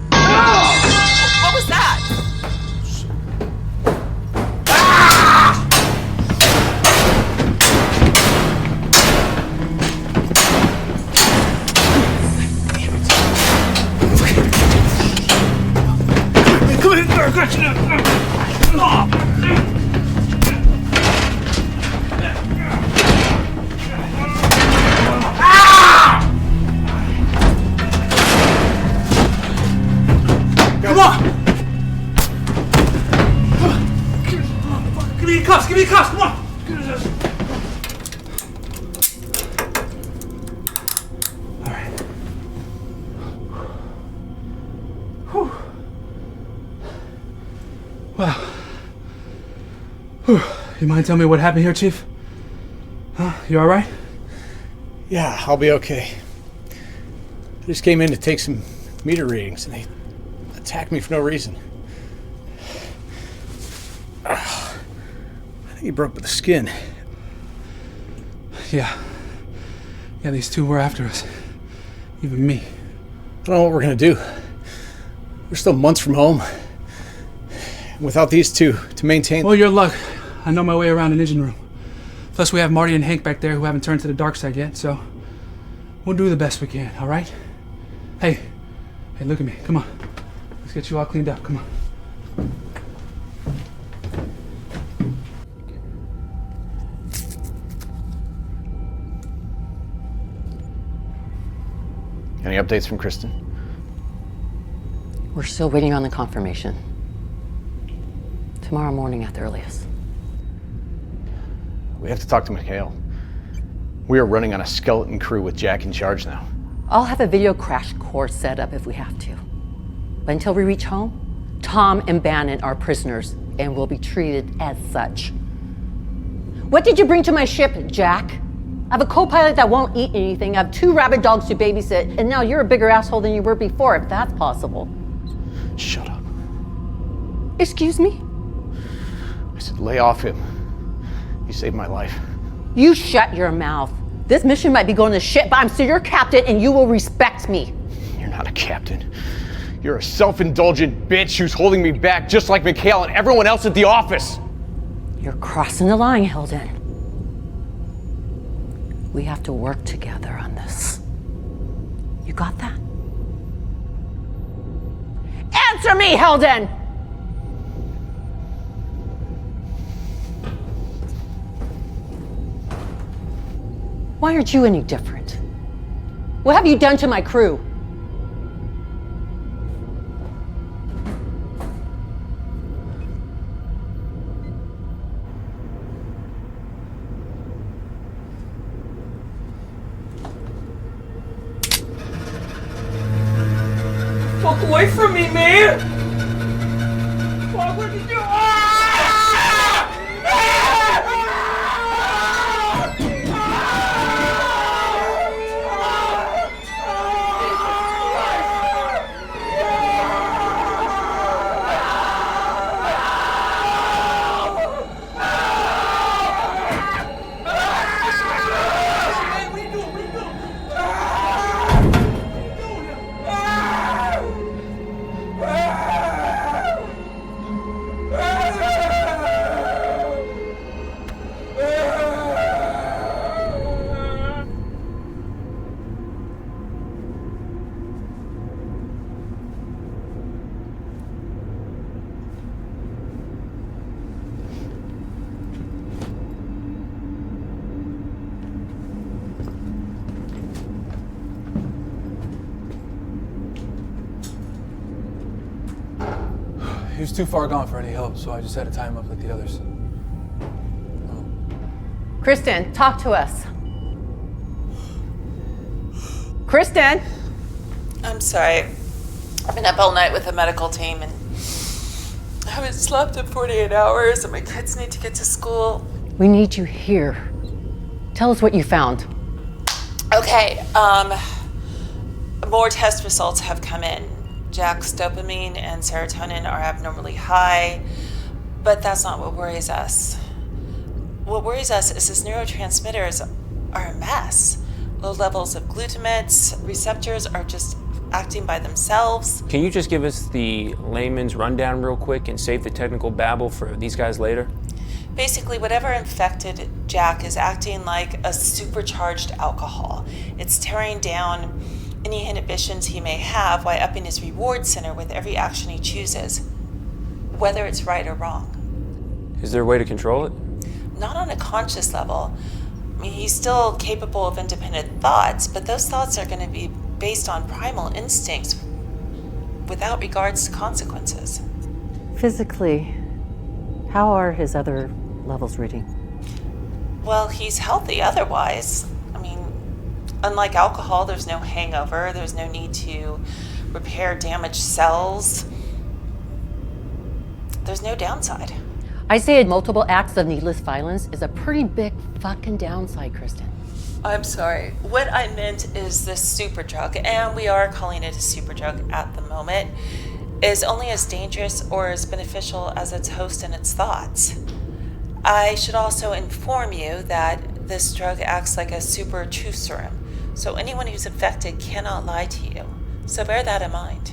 What was that? Come here, I got you now. Come on! Give me your cuffs, give me your cuffs, come on! All right. Whew. Wow. Whew. You mind telling me what happened here, Chief? Huh? You all right? Yeah, I'll be okay. I just came in to take some meter readings, and they attacked me for no reason. I think he broke with the skin. Yeah, these two were after us. Even me. I don't know what we're gonna do. We're still months from home. Without these two to maintain... Well, your luck. I know my way around an engine room. Plus, we have Marty and Hank back there who haven't turned to the dark side yet, so we'll do the best we can, all right? Hey, look at me. Come on. Let's get you all cleaned up. Come on. Any updates from Kristen? We're still waiting on the confirmation. Tomorrow morning at the earliest. We have to talk to Mikhail. We are running on a skeleton crew with Jack in charge now. I'll have a video crash course set up if we have to. But until we reach home, Tom and Bannon are prisoners and will be treated as such. What did you bring to my ship, Jack? I have a co-pilot that won't eat anything. I have 2 rabid dogs to babysit, and now you're a bigger asshole than you were before, if that's possible. Shut up. Excuse me? I said lay off him. You saved my life. You shut your mouth. This mission might be going to shit, but I'm still your captain and you will respect me. You're not a captain. You're a self-indulgent bitch who's holding me back just like Mikhail and everyone else at the office. You're crossing the line, Hilden. We have to work together on this. You got that? Answer me, Hilden! Why aren't you any different? What have you done to my crew? Fuck away from me, man! Fuck, what did you do? He was too far gone for any help, so I just had to tie him up like the others. Kristen, talk to us. Kristen! I'm sorry. I've been up all night with the medical team and I haven't slept in 48 hours and my kids need to get to school. We need you here. Tell us what you found. Okay, more test results have come in. Jack's dopamine and serotonin are abnormally high, but that's not what worries us. What worries us is his neurotransmitters are a mess. Low levels of glutamates, receptors are just acting by themselves. Can you just give us the layman's rundown real quick and save the technical babble for these guys later? Basically, whatever infected Jack is acting like a supercharged alcohol. It's tearing down any inhibitions he may have while upping his reward center with every action he chooses, whether it's right or wrong. Is there a way to control it? Not on a conscious level. I mean, he's still capable of independent thoughts, but those thoughts are going to be based on primal instincts without regards to consequences. Physically, how are his other levels reading? Well, he's healthy otherwise. I mean, unlike alcohol, there's no hangover, there's no need to repair damaged cells. There's no downside. I say multiple acts of needless violence is a pretty big fucking downside, Kristen. I'm sorry. What I meant is this super drug, and we are calling it a super drug at the moment, is only as dangerous or as beneficial as its host and its thoughts. I should also inform you that this drug acts like a super truth serum, so anyone who's infected cannot lie to you. So bear that in mind.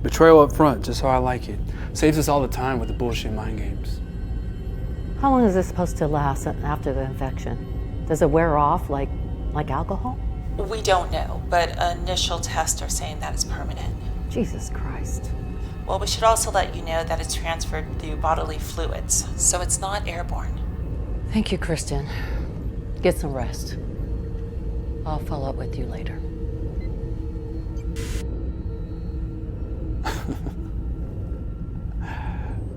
Betrayal up front, just how I like it. Saves us all the time with the bullshit mind games. How long is this supposed to last after the infection? Does it wear off like alcohol? We don't know, but initial tests are saying that it's permanent. Jesus Christ. Well, we should also let you know that it's transferred through bodily fluids, so it's not airborne. Thank you, Kristen. Get some rest. I'll follow up with you later.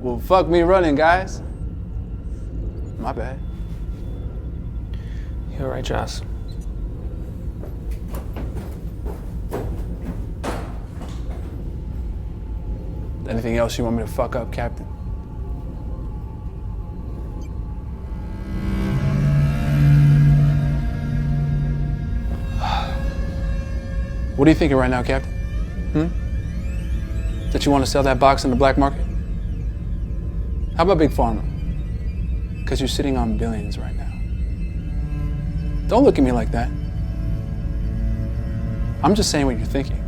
Well, fuck me running, guys. My bad. You all right, Joss? Anything else you want me to fuck up, Captain? What are you thinking right now, Captain? That you want to sell that box in the black market? How about Big Pharma? Because you're sitting on billions right now. Don't look at me like that. I'm just saying what you're thinking.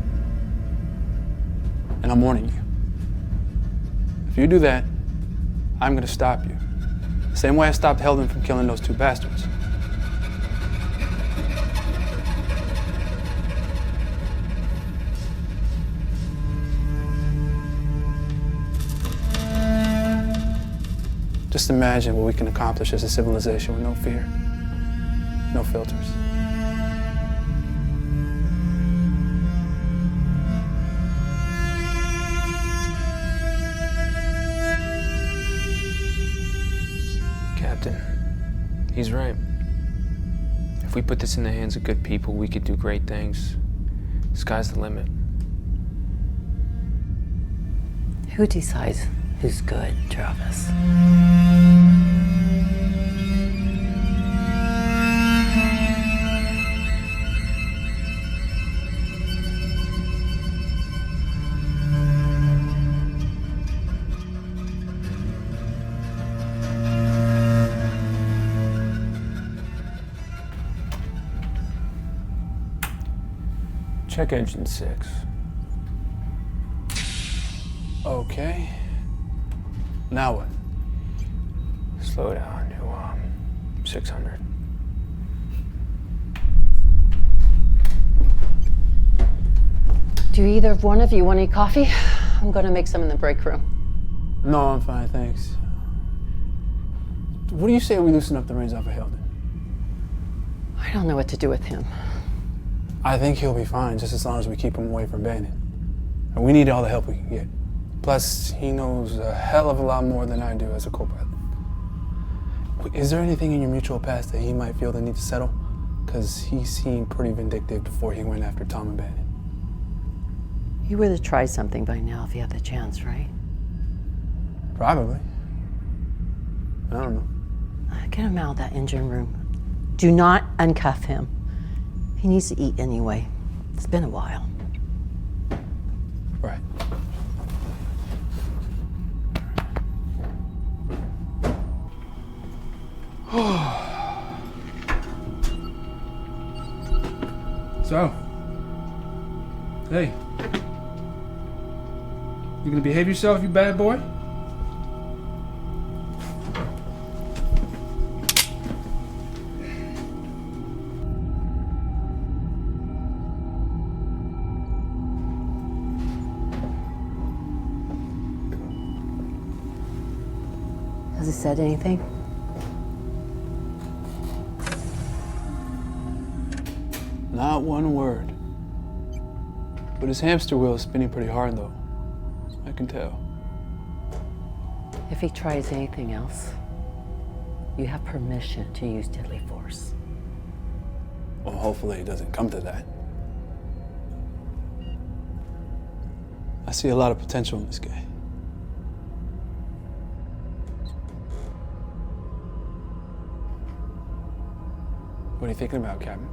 And I'm warning you. If you do that, I'm going to stop you. The same way I stopped Heldon from killing those two bastards. Just imagine what we can accomplish as a civilization with no fear, no filters. Captain. He's right. If we put this in the hands of good people, we could do great things. Sky's the limit. Who decides who's good, Travis? Check engine 6. Okay. Now what? Slow down to 600. Do either one of you want any coffee? I'm gonna make some in the break room. No, I'm fine, thanks. What do you say we loosen up the reins off of Hilden? I don't know what to do with him. I think he'll be fine, just as long as we keep him away from Bandit. And we need all the help we can get. Plus, he knows a hell of a lot more than I do as a co-pilot. Is there anything in your mutual past that he might feel the need to settle? Because he seemed pretty vindictive before he went after Tom and Bandit. You would have tried something by now if you had the chance, right? Probably. I don't know. Get him out of that engine room. Do not uncuff him. He needs to eat anyway. It's been a while. Right. So, hey, you gonna behave yourself, you bad boy? Has he said anything? Not one word. But his hamster wheel is spinning pretty hard, though. I can tell. If he tries anything else, you have permission to use deadly force. Well, hopefully it doesn't come to that. I see a lot of potential in this guy. What are you thinking about, Captain?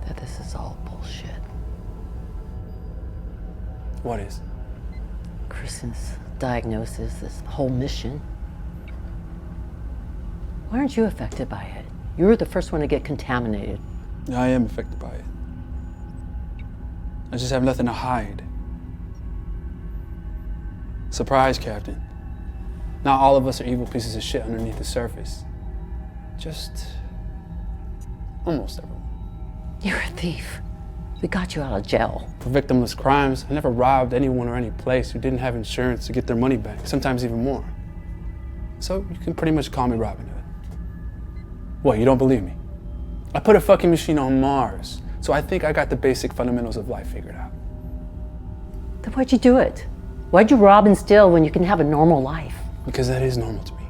That this is all bullshit. What is? Kristen's diagnosis, this whole mission. Why aren't you affected by it? You were the first one to get contaminated. I am affected by it. I just have nothing to hide. Surprise, Captain. Not all of us are evil pieces of shit underneath the surface. Just almost everyone. You're a thief. We got you out of jail. For victimless crimes, I never robbed anyone or any place who didn't have insurance to get their money back, sometimes even more. So you can pretty much call me Robin Hood. What, you don't believe me? I put a fucking machine on Mars, so I think I got the basic fundamentals of life figured out. Then why'd you do it? Why'd you rob and steal when you can have a normal life? Because that is normal to me.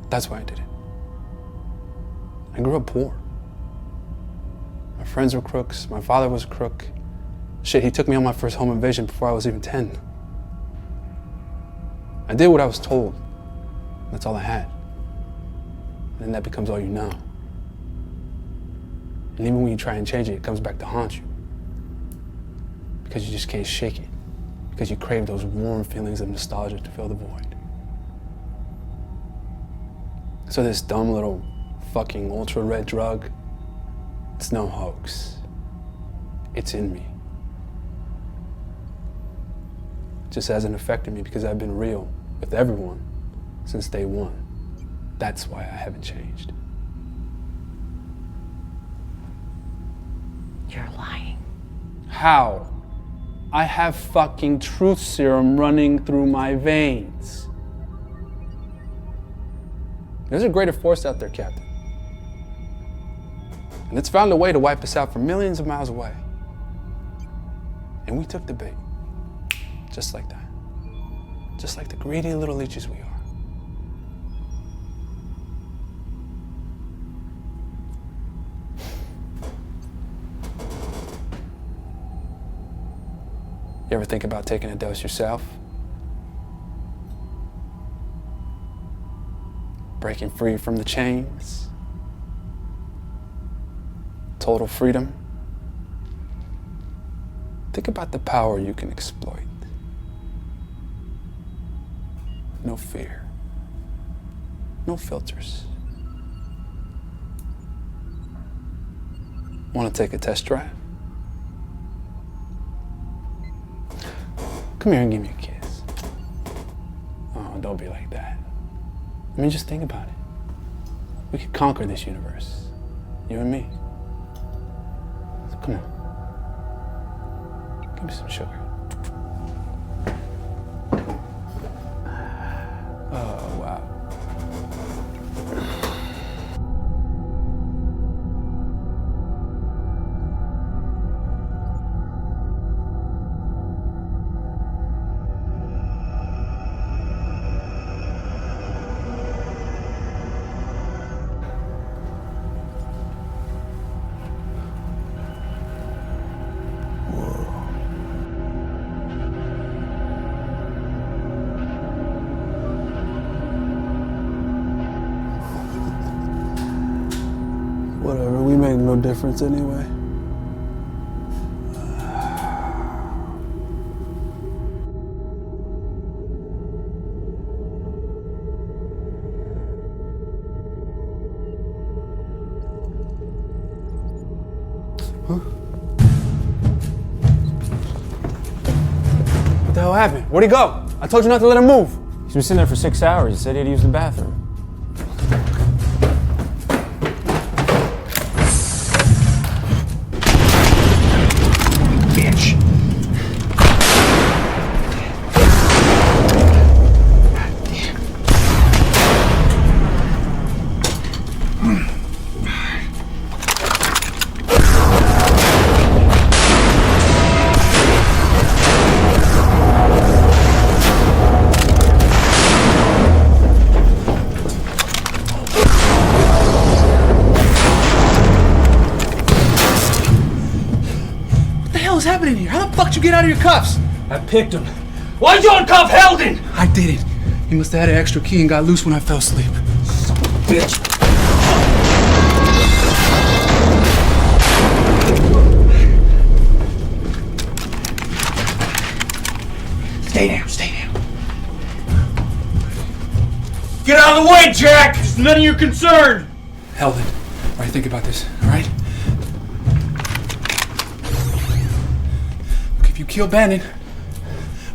That's why I did it. I grew up poor. My friends were crooks, my father was a crook. Shit, he took me on my first home invasion before I was even 10. I did what I was told. That's all I had. And then that becomes all you know. And even when you try and change it, it comes back to haunt you. Because you just can't shake it. Because you crave those warm feelings of nostalgia to fill the void. So this dumb little fucking ultra red drug, it's no hoax. It's in me. It just hasn't affected me because I've been real with everyone since day one. That's why I haven't changed. You're lying. How? I have fucking truth serum running through my veins. There's a greater force out there, Captain. And it's found a way to wipe us out from millions of miles away. And we took the bait. Just like that. Just like the greedy little leeches we are. You ever think about taking a dose yourself? Breaking free from the chains? Total freedom? Think about the power you can exploit. No fear. No filters. Want to take a test drive? Come here and give me a kiss. Oh, don't be like that. I mean, just think about it. We could conquer this universe. You and me. So come on. Give me some sugar. Oh, wow. Whatever, we make no difference anyway. What the hell happened? Where'd he go? I told you not to let him move. He's been sitting there for 6 hours. He said he had to use the bathroom. Bitch. What the hell is happening here? How the fuck did you get out of your cuffs? I picked him. Why'd you uncuff Heldon? I did it. He must have had an extra key and got loose when I fell asleep. Bitch. Stay down, stay down. Get out of the way, Jack! It's none of your concern! Heldon, all right, think about this, all right? Look, if you kill Bannon,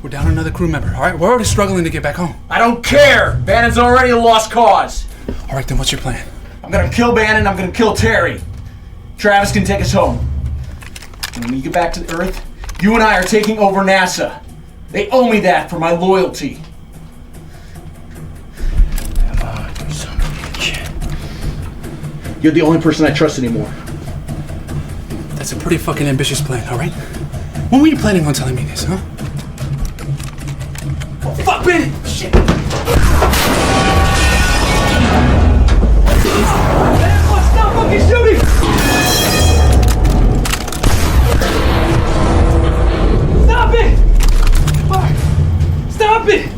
we're down another crew member, all right? We're already struggling to get back home. I don't care! Bannon's already a lost cause. All right, then what's your plan? I'm gonna kill Bannon, I'm gonna kill Terry. Travis can take us home. And when we get back to Earth, you and I are taking over NASA. They owe me that for my loyalty. Son of a bitch. You're the only person I trust anymore. That's a pretty fucking ambitious plan, all right? When were you planning on telling me this, huh? Oh, fuck Bannon! Shit! Stop fucking shooting! Stop it! Stop it!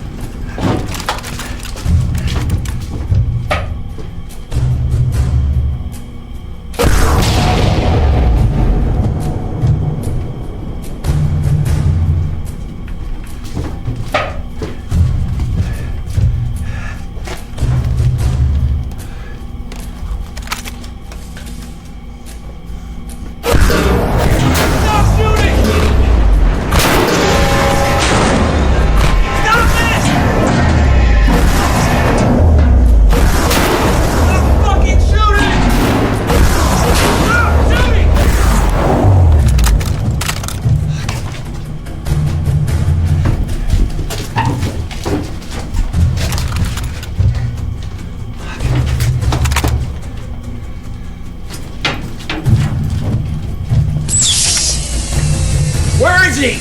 Where is he?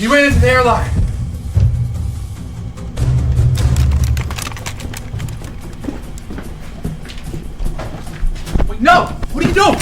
He ran into the airlock. Wait, no! What are you doing?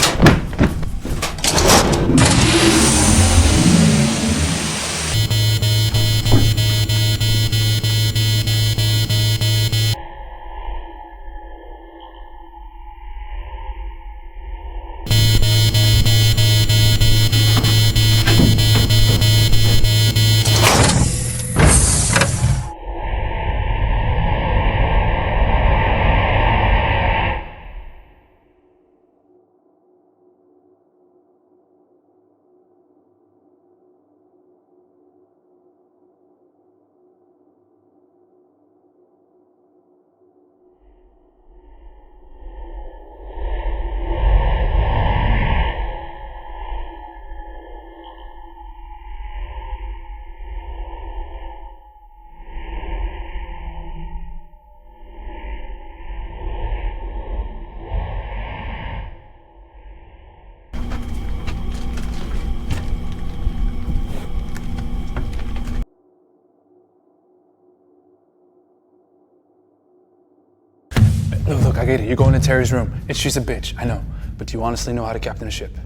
Look, I get it. You're going to Terry's room, and she's a bitch. I know. But do you honestly know how to captain a ship?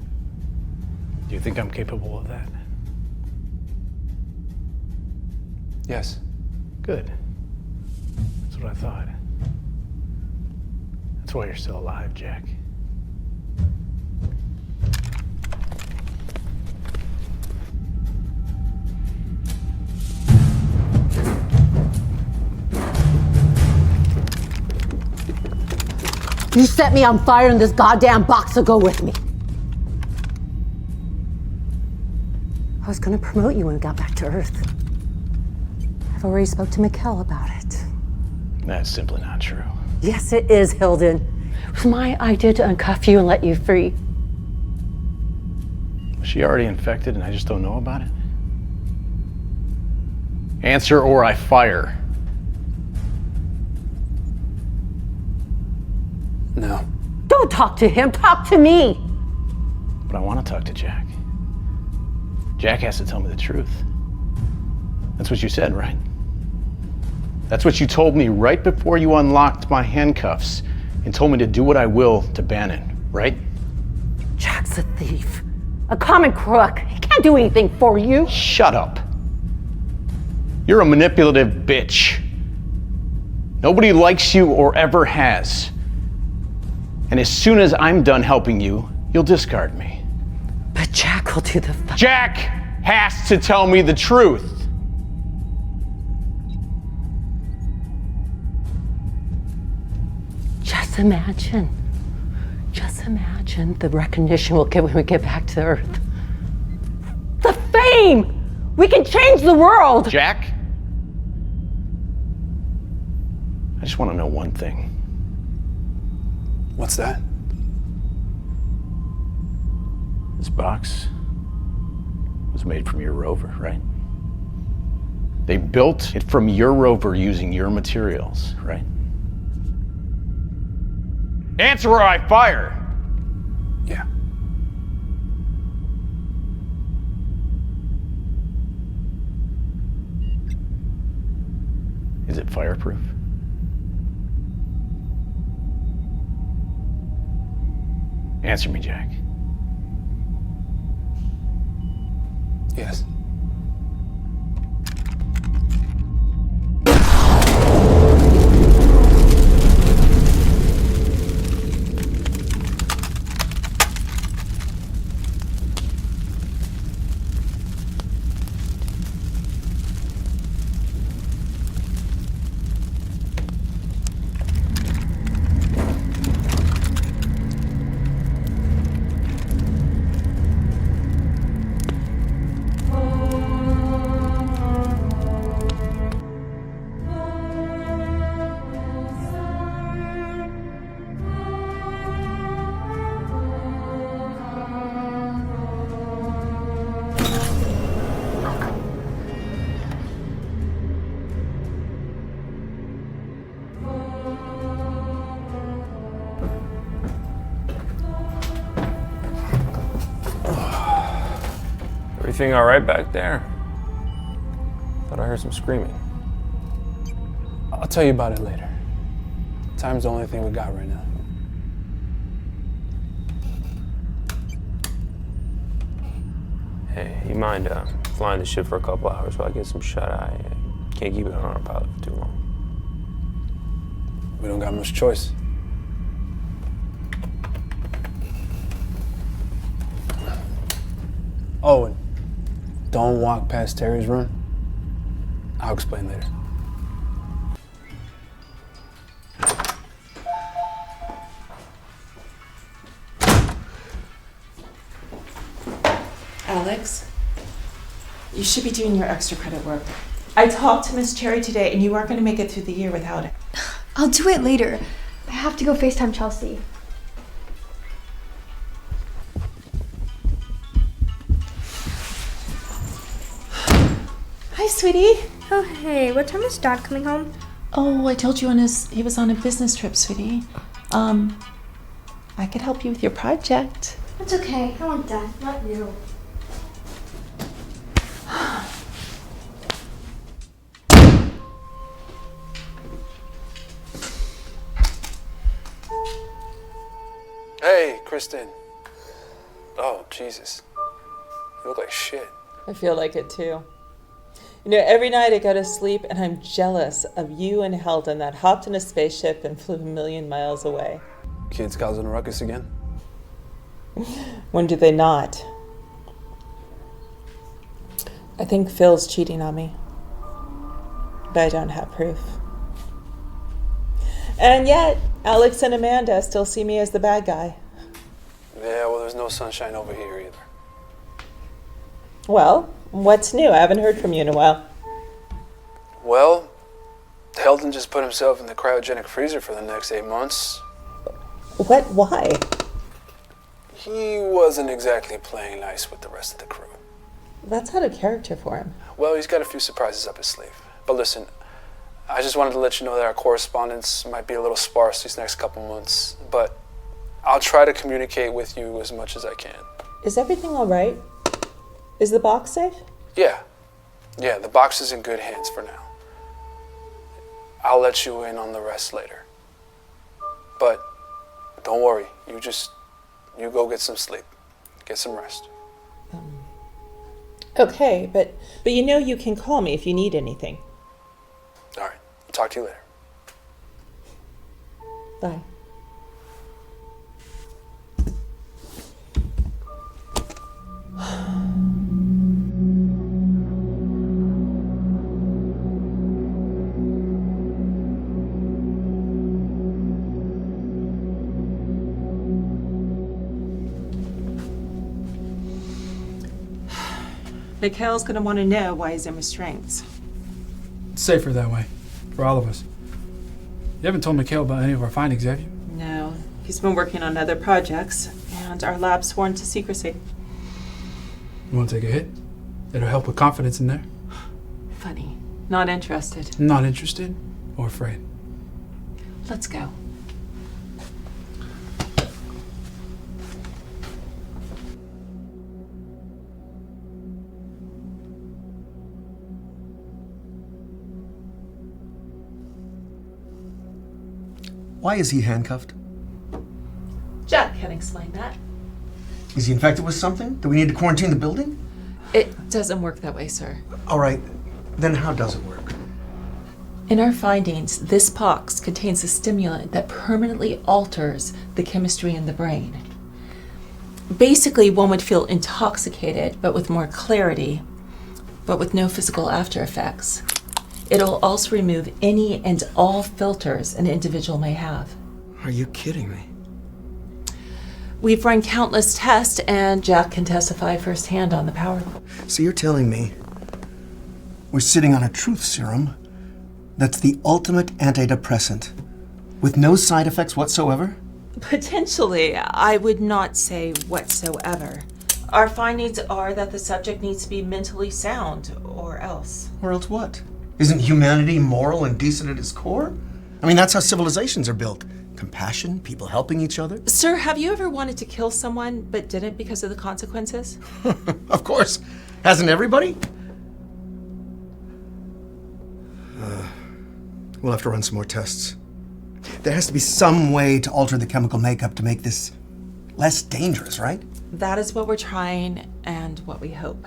Do you think I'm capable of that? Yes. Good. That's what I thought. That's why you're still alive, Jack. You set me on fire and this goddamn box will go with me. I was gonna promote you when we got back to Earth. I've already spoke to Mikkel about it. That's simply not true. Yes, it is, Hilden. It was my idea to uncuff you and let you free. Was she already infected and I just don't know about it? Answer or I fire. No. Don't talk to him, talk to me. But I want to talk to Jack. Jack has to tell me the truth. That's what you said, right? That's what you told me right before you unlocked my handcuffs and told me to do what I will to Bannon, right? Jack's a thief. A common crook. He can't do anything for you. Shut up. You're a manipulative bitch. Nobody likes you or ever has. And as soon as I'm done helping you, you'll discard me. But Jack will do the Jack has to tell me the truth. Just imagine the recognition we'll get when we get back to Earth. The fame! We can change the world! Jack? I just want to know one thing. What's that? This box was made from your rover, right? They built it from your rover using your materials, right? Answer or I fire! Yeah. Is it fireproof? Answer me, Jack. Yes. Everything all right back there? Thought I heard some screaming. I'll tell you about it later. Time's the only thing we got right now. Hey, you mind flying the ship for a couple hours while I get some shut-eye? Can't keep it on autopilot for too long. We don't got much choice. Oh, and don't walk past Terry's room. I'll explain later. Alex, you should be doing your extra credit work. I talked to Miss Cherry today, and you aren't going to make it through the year without it. I'll do it later. I have to go FaceTime Chelsea. Hi, sweetie. Oh, hey. What time is Dad coming home? Oh, I told you he was on a business trip, sweetie. I could help you with your project. That's okay. I want Dad, not you. Hey, Kristen. Oh, Jesus. You look like shit. I feel like it too. You know, every night I go to sleep and I'm jealous of you and Heldon that hopped in a spaceship and flew 1,000,000 miles away. Kids causing a ruckus again? When do they not? I think Phil's cheating on me, but I don't have proof. And yet, Alex and Amanda still see me as the bad guy. Yeah, well, there's no sunshine over here either. Well, what's new? I haven't heard from you in a while. Well, Heldon just put himself in the cryogenic freezer for the next 8 months. What? Why? He wasn't exactly playing nice with the rest of the crew. That's out of character for him. Well, he's got a few surprises up his sleeve. But listen, I just wanted to let you know that our correspondence might be a little sparse these next couple months, but I'll try to communicate with you as much as I can. Is everything all right? Is the box safe? Yeah, the box is in good hands for now. I'll let you in on the rest later. But don't worry, you go get some sleep. Get some rest. Okay, but you know you can call me if you need anything. All right, I'll talk to you later. Bye. Mikhail's gonna want to know why he's in restraints. It's safer that way, for all of us. You haven't told Mikhail about any of our findings, have you? No, he's been working on other projects, and our lab's sworn to secrecy. You want to take a hit? It'll help with confidence in there. Funny. Not interested. Not interested or afraid? Let's go. Why is he handcuffed? Jack can explain that. Is he infected with something? Do we need to quarantine the building? It doesn't work that way, sir. All right, then how does it work? In our findings, this pox contains a stimulant that permanently alters the chemistry in the brain. Basically, one would feel intoxicated, but with more clarity, but with no physical after effects. It'll also remove any and all filters an individual may have. Are you kidding me? We've run countless tests, and Jack can testify firsthand on the power. So you're telling me we're sitting on a truth serum that's the ultimate antidepressant with no side effects whatsoever? Potentially, I would not say whatsoever. Our findings are that the subject needs to be mentally sound, or else. Or else what? Isn't humanity moral and decent at its core? I mean, that's how civilizations are built. Compassion, people helping each other. Sir, have you ever wanted to kill someone but didn't because of the consequences? Of course. Hasn't everybody? We'll have to run some more tests. There has to be some way to alter the chemical makeup to make this less dangerous, right? That is what we're trying and what we hope.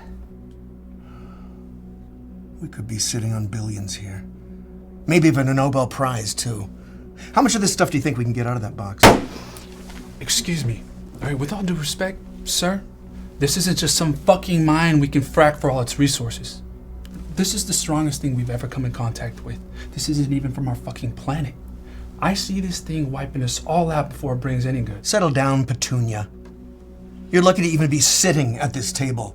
We could be sitting on billions here. Maybe even a Nobel Prize, too. How much of this stuff do you think we can get out of that box? Excuse me. All right, with all due respect, sir, this isn't just some fucking mine we can frack for all its resources. This is the strongest thing we've ever come in contact with. This isn't even from our fucking planet. I see this thing wiping us all out before it brings any good. Settle down, Petunia. You're lucky to even be sitting at this table.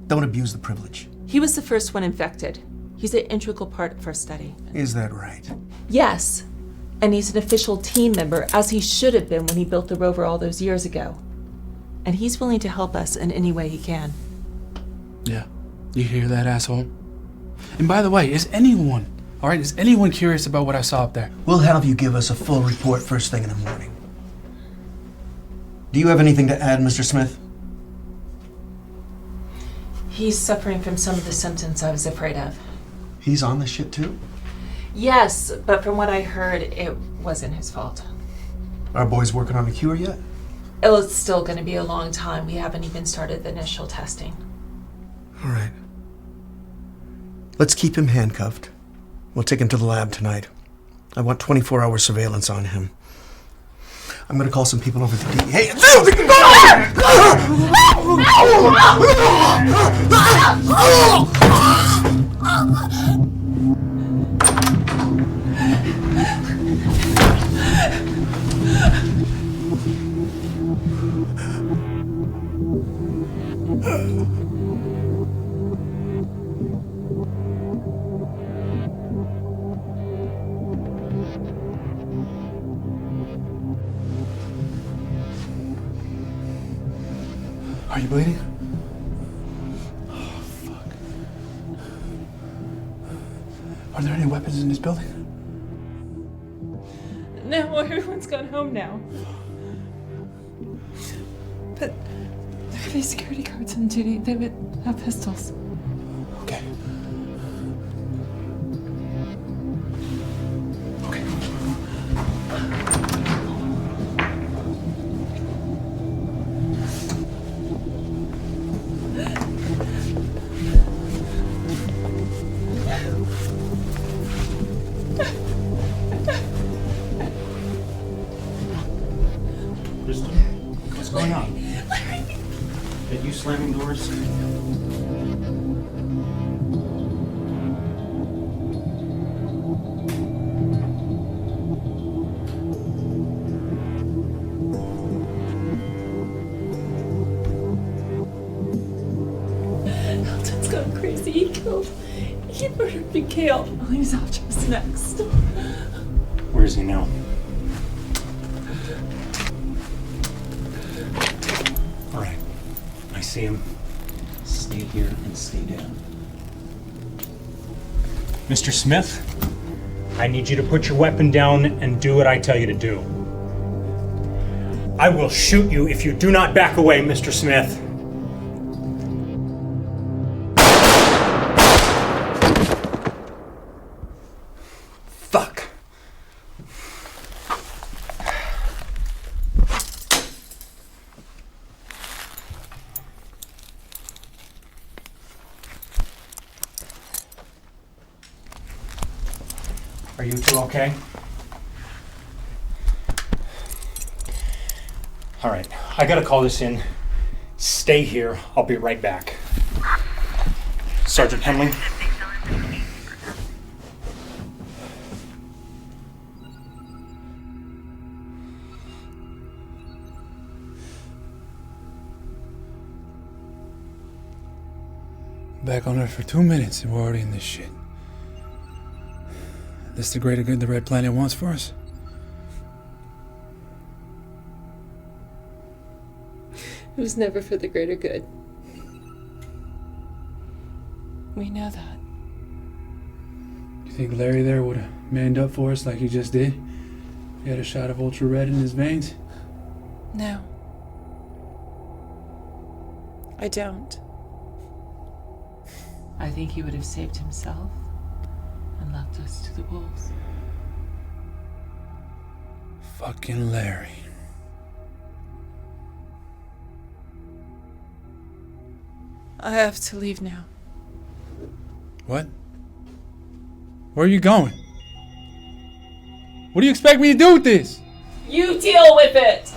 Don't abuse the privilege. He was the first one infected. He's an integral part of our study. Is that right? Yes. And he's an official team member, as he should have been when he built the rover all those years ago. And he's willing to help us in any way he can. Yeah. You hear that, asshole? And by the way, is anyone curious about what I saw up there? We'll have you give us a full report first thing in the morning. Do you have anything to add, Mr. Smith? He's suffering from some of the symptoms I was afraid of. He's on the ship too? Yes, but from what I heard, it wasn't his fault. Our boys working on a cure yet? It's still going to be a long time. We haven't even started the initial testing. All right. Let's keep him handcuffed. We'll take him to the lab tonight. I want 24-hour surveillance on him. I'm gonna call some people over the DEA. Hey, Are you bleeding? Are there any weapons in this building? No, everyone's gone home now. But there could be security guards on duty. They would have pistols. Okay. What's going on? Are you slamming doors? Elton's gone crazy. He murdered Mikhail. Oh, he's after us next. Where is he now? All right. I see him. Stay here and stay down. Mr. Smith, I need you to put your weapon down and do what I tell you to do. I will shoot you if you do not back away, Mr. Smith. Fuck. Are you two okay? All right, I gotta call this in. Stay here, I'll be right back. Sergeant Henley? Back on Earth for 2 minutes and we're already in this shit. This the greater good the Red Planet wants for us? It was never for the greater good. We know that. You think Larry there would have manned up for us like he just did? He had a shot of ultra red in his veins? No. I don't. I think he would have saved himself and left us to the wolves. Fucking Larry. I have to leave now. What? Where are you going? What do you expect me to do with this? You deal with it!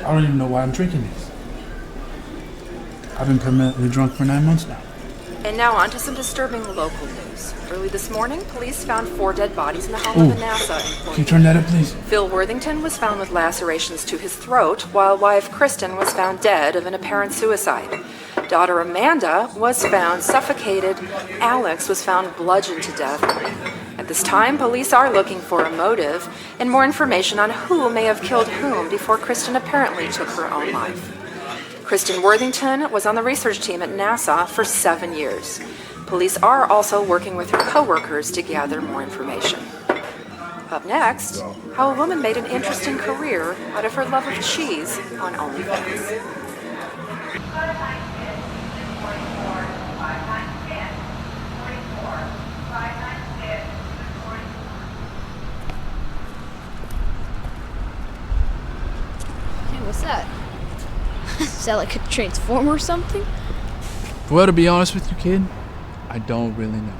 I don't even know why I'm drinking these. I've been permanently drunk for 9 months now. And now on to some disturbing local news. Early this morning, police found 4 dead bodies in the home of a NASA employee. Can you turn that up, please? Phil Worthington was found with lacerations to his throat, while wife Kristen was found dead of an apparent suicide. Daughter Amanda was found suffocated. Alex was found bludgeoned to death. At this time, police are looking for a motive and more information on who may have killed whom before Kristen apparently took her own life. Kristen Worthington was on the research team at NASA for 7 years. Police are also working with her coworkers to gather more information. Up next, how a woman made an interesting career out of her love of cheese on OnlyFans. Hey, what's that? Is that like a transformer or something? Well, to be honest with you, kid, I don't really know.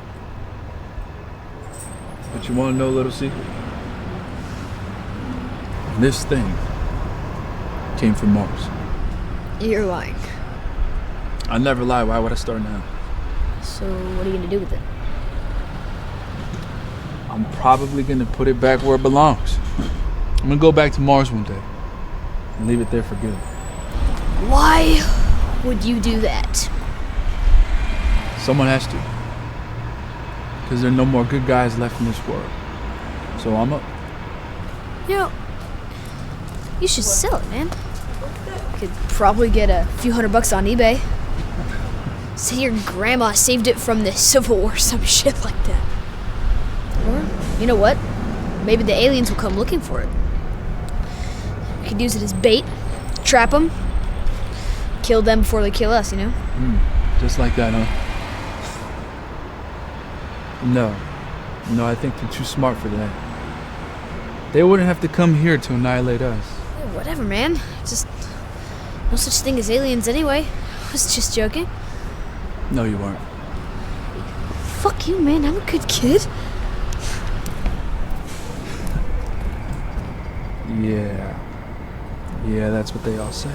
But you want to know a little secret? This thing came from Mars. You're lying. I never lie. Why would I start now? So what are you gonna do with it? I'm probably gonna put it back where it belongs. I'm gonna go back to Mars one day and leave it there for good. Why would you do that? Someone has to. Because there are no more good guys left in this world. So I'm up. You know, you should sell it, man. Could probably get a few $100 on eBay. Say your grandma saved it from the Civil War, some shit like that. Or, you know what? Maybe the aliens will come looking for it. We could use it as bait, trap them, kill them before they kill us, you know? Just like that, huh? No, I think they're too smart for that. They wouldn't have to come here to annihilate us. Yeah, whatever, man. Just no such thing as aliens anyway. I was just joking. No, you weren't. Fuck you, man. I'm a good kid. Yeah, that's what they all say.